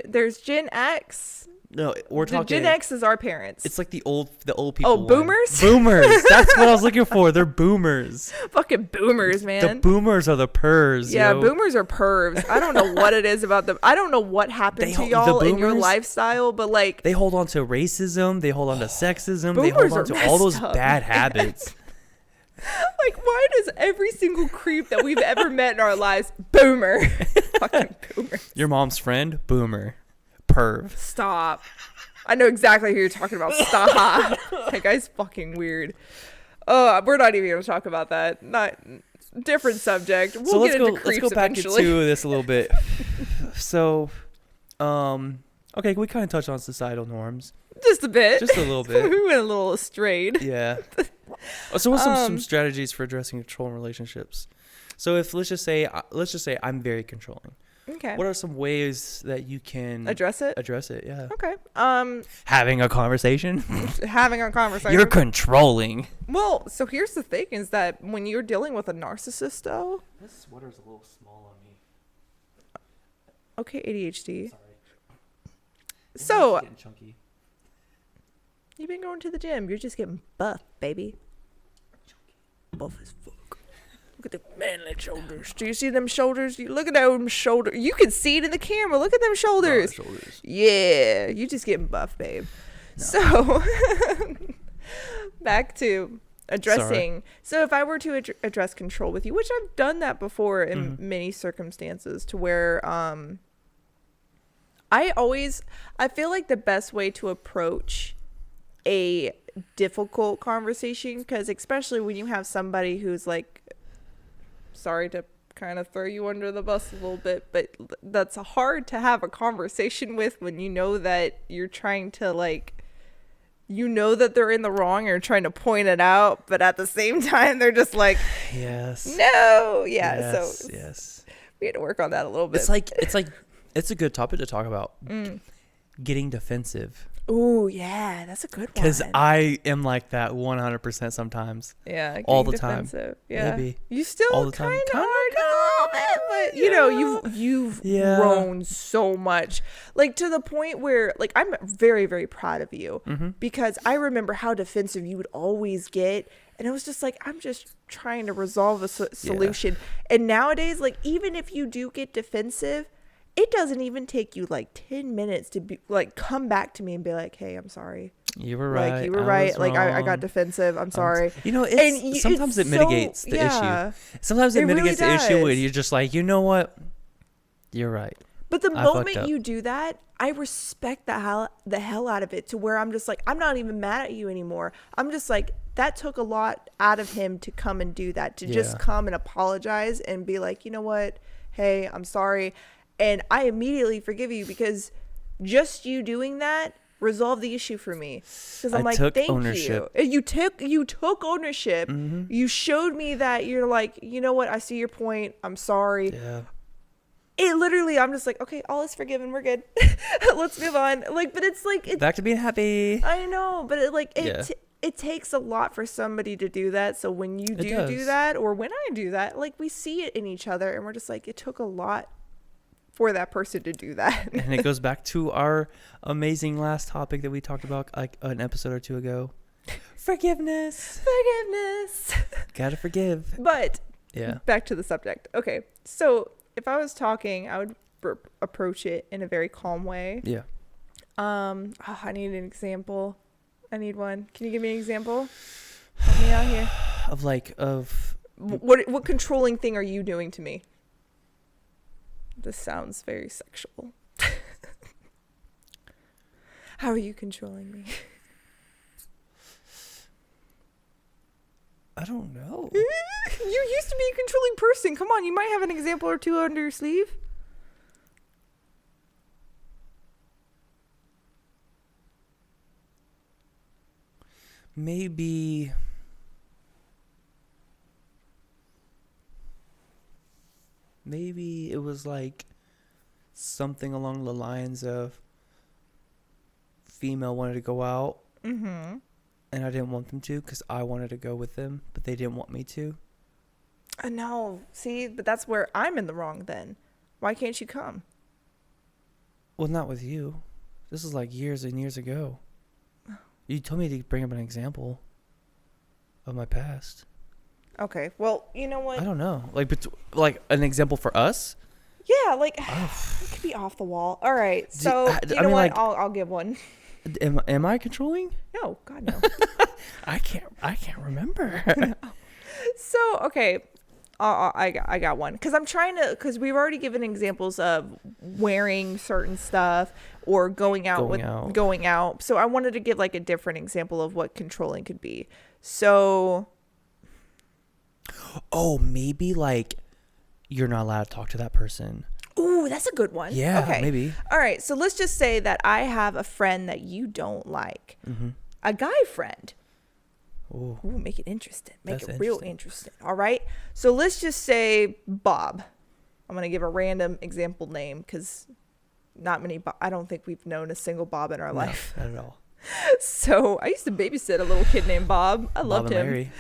There's Gen X. No, we're talking. Gen X is our parents. It's like the old people. Oh, one. boomers? Boomers. That's what I was looking for. They're boomers. Fucking boomers, The man. boomers are the purrs. Yeah, yo. boomers are pervs. I don't know what it is about them. I don't know what happened to The y'all in your boomers, lifestyle, but like they hold on to racism. They hold on to sexism. They Boomers hold on are to all those messed up, bad man. habits. like why does every single creep that we've ever met in our lives boomer? Fucking boomer. Your mom's friend, boomer, perv. Stop. I know exactly who you're talking about. Stop. That guy's fucking weird. We're not even gonna talk about that. Not different subject. We'll So get into creeps let's go back eventually. into this a little bit. So, okay, we kind of touched on societal norms, Just a bit. just a little bit. We went a little strayed. Yeah. So what's some strategies for addressing control in relationships? So if let's just say I'm very controlling. Okay. What are some ways that you can Address it? Address it, yeah. Okay. Having a conversation. Having a conversation. You're controlling. Well, so here's the thing is that when you're dealing with a narcissist though. This sweater's a little small on me. Okay, ADHD. Sorry. So It's getting chunky. you've been going to the gym. You're just getting buff, baby. Buff as fuck. Look at the manly shoulders. Do you see them shoulders? You look at them shoulders. You can see it in the camera. Look at them shoulders. Shoulders. Yeah, you just getting buff, babe. No. So back to addressing. Sorry. So if I were to address control with you, which I've done that before in many circumstances, to where I feel like the best way to approach a difficult conversation, because especially when you have somebody who's like, sorry to kind of throw you under the bus a little bit, but that's hard to have a conversation with when you know that you're trying to like, you know that they're in the wrong and you're trying to point it out, but at the same time they're just like, Yes. no. Yeah. Yes, So yes. we had to work on that a little bit. It's a good topic to talk about. Getting defensive. Oh, yeah, that's a good one. Because I am like that 100% sometimes. Yeah, all the defensive. time. Yeah, Maybe. you still All the time. kind of Kinda are a little bit, but you know, you've Yeah. grown so much, like to the point where, like, I'm very, very proud of you because I remember how defensive you would always get, and it was just like, I'm just trying to resolve a solution. And nowadays, like, even if you do get defensive, it doesn't even take you like 10 minutes to be like, come back to me and be like, hey, I'm sorry. You were right. Like, you were right. Like, I got defensive. I'm sorry. You know, sometimes it mitigates the issue. Sometimes it mitigates really the issue does. when you're just like, you know what? You're right. But the I fucked moment up. you do that, I respect the hell out of it, to where I'm just like, I'm not even mad at you anymore. I'm just like, that took a lot out of him to come and do that, to just come and apologize and be like, you know what? Hey, I'm sorry. And I immediately forgive you, because just you doing that resolved the issue for me. Because I'm like, thank ownership. you. You took ownership. You showed me that you're like, you know what? I see your point. I'm sorry. Yeah. It literally, I'm just like, okay, all is forgiven. We're good. Let's move on. Like, but it's like, Back to being happy. I know, but it takes a lot for somebody to do that. So when you do that, or when I do that, like, we see it in each other, and we're just like, it took a lot for that person to do that. And it goes back to our amazing last topic that we talked about like an episode or two ago. Forgiveness. Gotta forgive. But yeah, back to the subject. Okay, so if I was talking, I would approach it in a very calm way. Yeah. I need an example. I need one. Can you give me an example? Help me out here. Of what controlling thing are you doing to me? This sounds very sexual. How are you controlling me? I don't know. You used to be a controlling person. Come on, you might have an example or two under your sleeve. Maybe it was like something along the lines of female wanted to go out, and I didn't want them to because I wanted to go with them, but they didn't want me to. No, see, but that's where I'm in the wrong then. Why can't you come? Well, not with you. This is like years and years ago. You told me to bring up an example of my past. Okay, well, you know what? I don't know. Like an example for us? Yeah, like, it could be off the wall. All right, so you know what? Like, I'll give one. Am I controlling? No, God no. I can't remember. No. So okay, I got one, because I'm trying to, because we've already given examples of wearing certain stuff or going out. So I wanted to give like a different example of what controlling could be. So, maybe like you're not allowed to talk to that person. Ooh, that's a good one. Yeah, okay. Maybe. All right, so let's just say that I have a friend that you don't like, a guy friend. Ooh, make it interesting. Make it real interesting. All right. So let's just say Bob. I'm going to give a random example name, because not many I don't think we've known a single Bob in our life. Not at all. So I used to babysit a little kid named Bob. I loved him. Mary.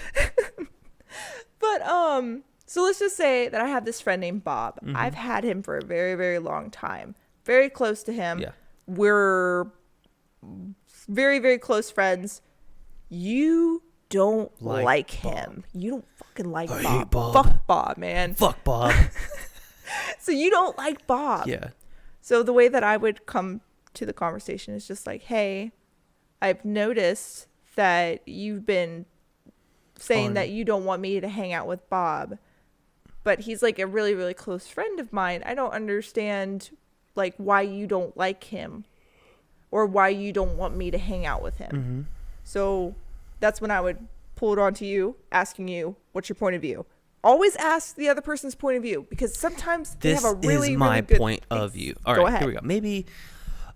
But so let's just say that I have this friend named Bob. I've had him for a very, very long time. Very close to him. Yeah. We're very, very close friends. You don't like him. You don't fucking like Bob. Hate Bob. Fuck Bob, man. Fuck Bob. So you don't like Bob. Yeah. So the way that I would come to the conversation is just like, hey, I've noticed that you've been saying that you don't want me to hang out with Bob, but he's like a really, really close friend of mine. I don't understand like why you don't like him, or why you don't want me to hang out with him. So that's when I would pull it onto you, asking you, what's your point of view? Always ask the other person's point of view, because sometimes they have a really, this is my really good point of view. All Go right, ahead. here we go. Maybe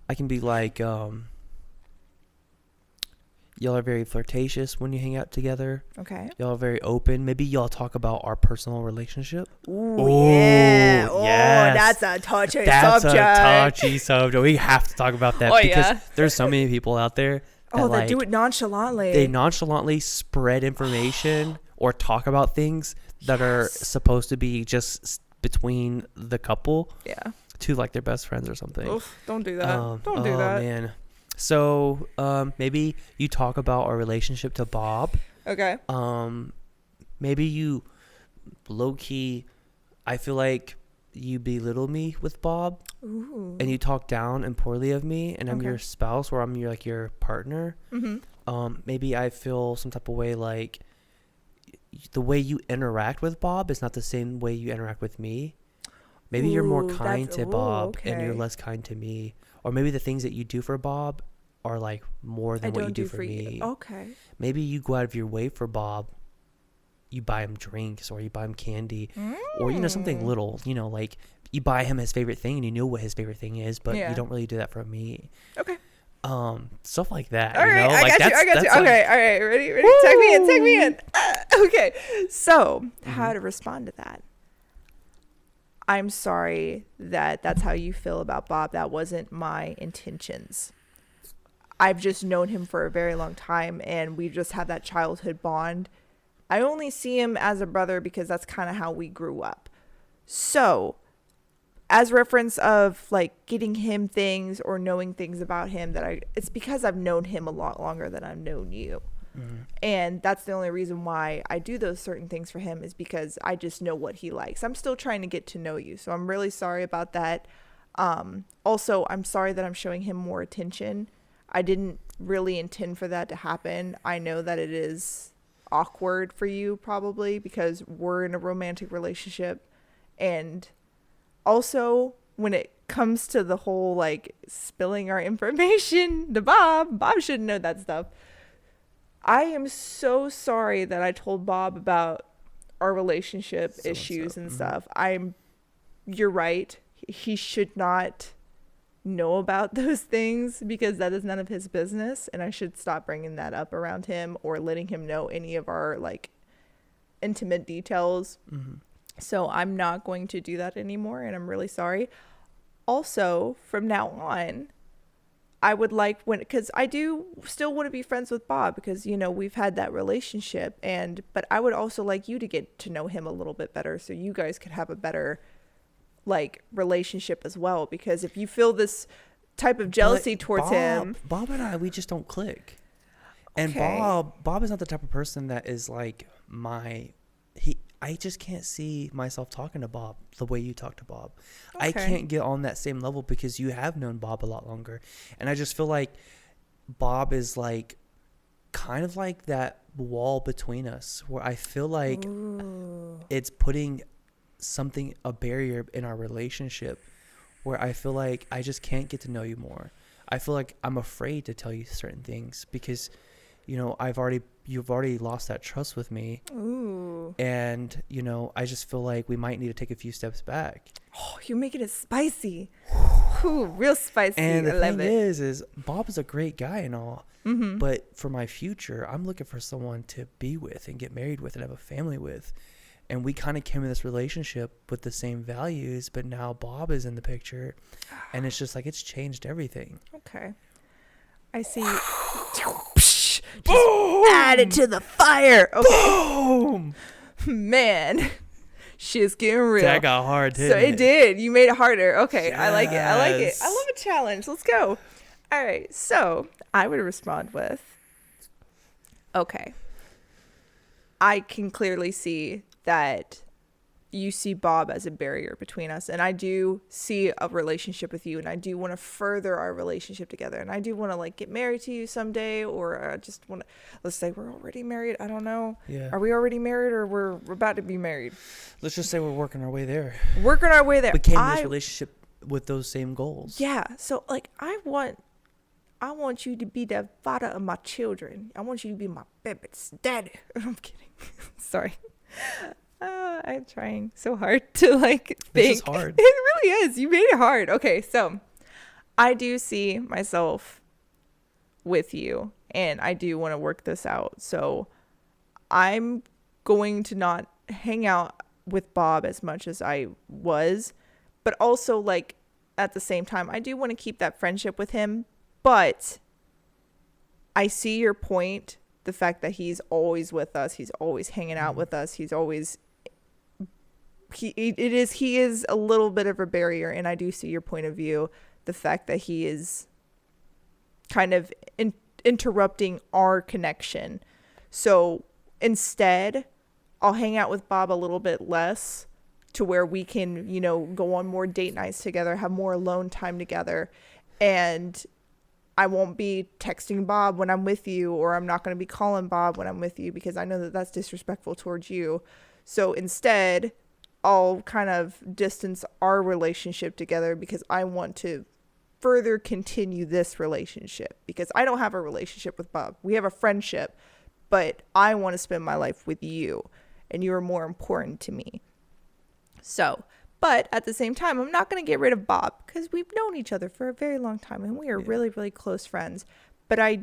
I can be like, Y'all are very flirtatious when you hang out together. Okay. Y'all are very open. Maybe y'all talk about our personal relationship. Ooh, yeah. Oh, yes. that's a touchy That's subject. a touchy subject. We have to talk about that Oh, because yeah. there's so many people out there that, That do it nonchalantly. They nonchalantly spread information or talk about things that are supposed to be just between the couple. Yeah. To like their best friends or something. Oof, don't do that. Don't do that. Oh man. So maybe you talk about our relationship to Bob. Okay. Maybe you low key. I feel like you belittle me with Bob. Ooh. And you talk down and poorly of me, and I'm your spouse or I'm your partner. Mm-hmm. Maybe I feel some type of way like the way you interact with Bob is not the same way you interact with me. Maybe you're more kind to Bob and you're less kind to me. Or maybe the things that you do for Bob are like more than what you do for me. Okay. Maybe you go out of your way for Bob. You buy him drinks or you buy him candy or, something little, like you buy him his favorite thing and you know what his favorite thing is, but you don't really do that for me. Okay. Stuff like that. All right, I got you. Okay, all right, ready? Woo! Tag me in. Okay, so how to respond to that? I'm sorry that's how you feel about Bob. That wasn't my intentions. I've just known him for a very long time, and we just have that childhood bond. I only see him as a brother because that's kind of how we grew up. So, as reference of like getting him things or knowing things about him it's because I've known him a lot longer than I've known you. Mm-hmm. And that's the only reason why I do those certain things for him is because I just know what he likes. I'm still trying to get to know you. So I'm really sorry about that. Also, I'm sorry that I'm showing him more attention. I didn't really intend for that to happen. I know that it is awkward for you probably because we're in a romantic relationship. And also when it comes to the whole like spilling our information to Bob shouldn't know that stuff. I am so sorry that I told Bob about our relationship issues and stuff. You're right. He should not know about those things because that is none of his business. And I should stop bringing that up around him or letting him know any of our like intimate details. Mm-hmm. So I'm not going to do that anymore. And I'm really sorry. Also, from now on, I would like because I do still want to be friends with Bob because, we've had that relationship but I would also like you to get to know him a little bit better so you guys could have a better like relationship as well. Because if you feel this type of jealousy towards him. Bob and I, we just don't click. And okay. Bob is not the type of person that is like I just can't see myself talking to Bob the way you talk to Bob. Okay. I can't get on that same level because you have known Bob a lot longer. And I just feel like Bob is like kind of like that wall between us where I feel like it's putting a barrier in our relationship where I feel like I just can't get to know you more. I feel like I'm afraid to tell you certain things because you've already lost that trust with me. Ooh. And, I just feel like we might need to take a few steps back. Oh, you're making it spicy. Ooh, real spicy. And the thing is Bob is a great guy and all, mm-hmm. but for my future, I'm looking for someone to be with and get married with and have a family with. And we kind of came in this relationship with the same values, but now Bob is in the picture and it's just like, it's changed everything. Okay. I see. Just add it to the fire. Okay. Boom! Man, shit's getting real. That got hard, didn't it? So it did. You made it harder. Okay, yes. I like it. I love a challenge. Let's go. All right, so I would respond with, okay. I can clearly see that you see Bob as a barrier between us, and I do see a relationship with you, and I do want to further our relationship together, and I do want to like get married to you someday, or just want to, let's say we're already married. I don't know. Yeah. Are we already married or we're about to be married? Let's just say we're working our way there. We came in this relationship with those same goals. Yeah. So like I want you to be the father of my children. I want you to be my baby's daddy. I'm kidding. Sorry. I'm trying so hard to like think. This is hard. It really is. You made it hard. Okay, so I do see myself with you, and I do want to work this out. So I'm going to not hang out with Bob as much as I was, but also like at the same time, I do want to keep that friendship with him. But I see your point. The fact that he's always with us, he's always hanging out with us, he's always he is a little bit of a barrier, and I do see your point of view. The fact that he is kind of interrupting our connection. So instead, I'll hang out with Bob a little bit less to where we can, you know, go on more date nights together, have more alone time together, and I won't be texting Bob when I'm with you, or I'm not going to be calling Bob when I'm with you, because I know that that's disrespectful towards you. So instead, I'll kind of distance our relationship together, because I want to further continue this relationship, because I don't have a relationship with Bob. We have a friendship, but I want to spend my life with you, and you are more important to me. So, but at the same time, I'm not going to get rid of Bob, because we've known each other for a very long time and we are really, really close friends. But I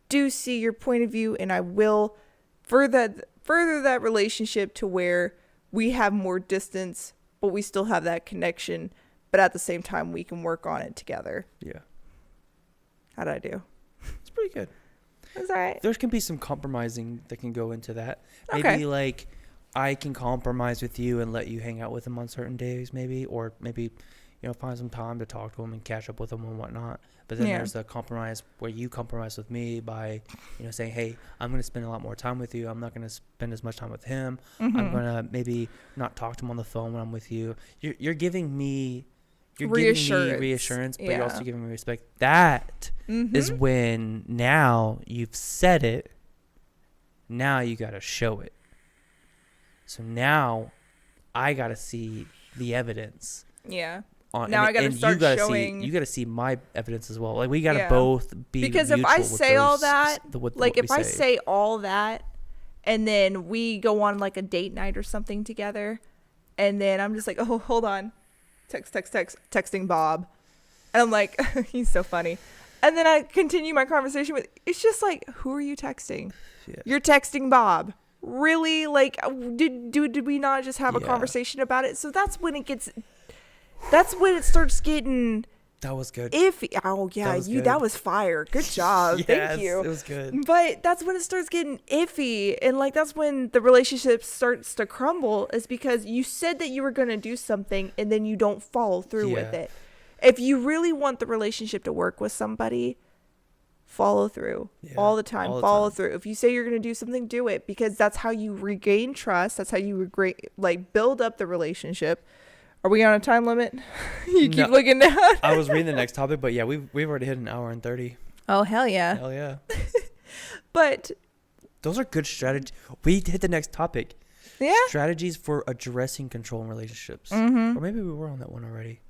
do see your point of view, and I will further that relationship to where we have more distance, but we still have that connection. But at the same time, we can work on it together. Yeah. How'd I do? It's pretty good. That's all right. There can be some compromising that can go into that. Okay. Maybe like I can compromise with you and let you hang out with him on certain days, maybe, or maybe, you know, find some time to talk to him and catch up with him and whatnot. But then there's the compromise where you compromise with me by, you know, saying, hey, I'm going to spend a lot more time with you. I'm not going to spend as much time with him. Mm-hmm. I'm going to maybe not talk to him on the phone when I'm with you. You're giving me reassurance, but you're also giving me respect. That is when now you've said it. Now you got to show it. So now I got to see the evidence. Yeah. Now I got to start showing. You got to see my evidence as well. Like, we got to both be because if I say all that, like if I say all that, and then we go on like a date night or something together, and then I'm just like, oh, hold on, texting Bob, and I'm like, he's so funny, and then I continue my conversation with. It's just like, who are you texting? Yeah. You're texting Bob. Really? Like, did we not just have a conversation about it? So that's when it starts getting. That was good. Iffy. Oh yeah, that was fire. Good job. Yes, thank you. It was good. But that's when it starts getting iffy, and like that's when the relationship starts to crumble, is because you said that you were going to do something and then you don't follow through with it. If you really want the relationship to work with somebody, follow through all the time. Follow through. If you say you're going to do something, do it, because that's how you regain trust. That's how you build up the relationship. Are we on a time limit? You keep looking down. I was reading the next topic, but yeah, we've already hit an hour and 30. Oh, hell yeah. Hell yeah. But those are good strategies. We hit the next topic. Yeah. Strategies for addressing control in relationships. Mm-hmm. Or maybe we were on that one already.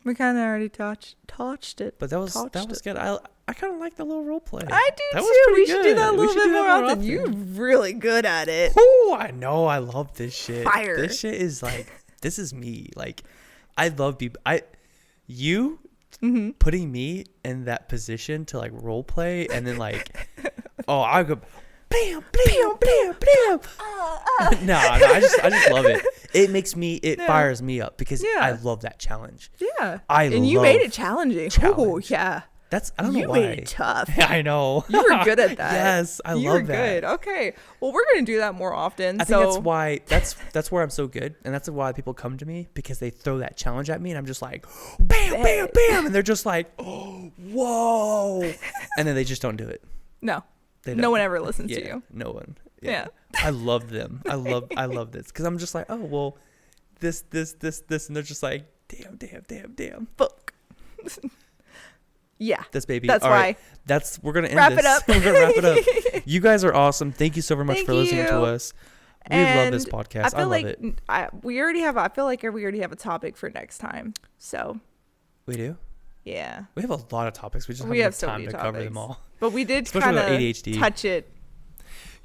We kind of already touched it. But that was good. I kind of like the little role play. I do too. We should do that a little bit more often. You're really good at it. Oh, I know. I love this shit. Fire. This shit is like, this is me. Like, I love people. You putting me in that position to like role play, and then like, I go, bam, bam, bam, bam. No, I just love it. It fires me up because I love that challenge. Yeah. And you made it challenging. Oh, yeah. I don't know why. You made it tough. I know. You were good at that. Yes, I love that. You were good. Okay. Well, we're going to do that more often. I think that's where I'm so good. And that's why people come to me, because they throw that challenge at me and I'm just like, bam, bam, bam. And they're just like, oh, whoa. And then they just don't do it. No. No one ever listens to you. No one. Yeah. I love them. I love this. Because I'm just like, oh, well, this. And they're just like, damn. Fuck. Yeah. This baby. That's all why. Right. We're going to end wrap this. It up. We're going to wrap it up. You guys are awesome. Thank you so very much for listening to us. We love this podcast. I love it. I feel like we already have a topic for next time. So. We do? Yeah. We have a lot of topics. We just don't have time to cover them all. But we did kind of touch it.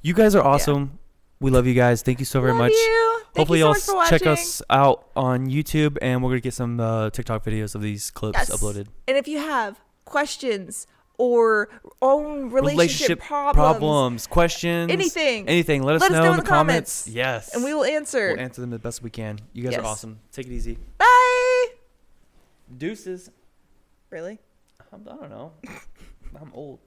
You guys are awesome. Yeah. We love you guys. Thank you so very much. Hopefully y'all check us out on YouTube, and we're going to get some TikTok videos of these clips uploaded. And if you have questions or own relationship problems, questions, anything. Let us know in the comments. Yes. And we will answer. We'll answer them the best we can. You guys are awesome. Take it easy. Bye. Deuces. Really? I don't know. I'm old.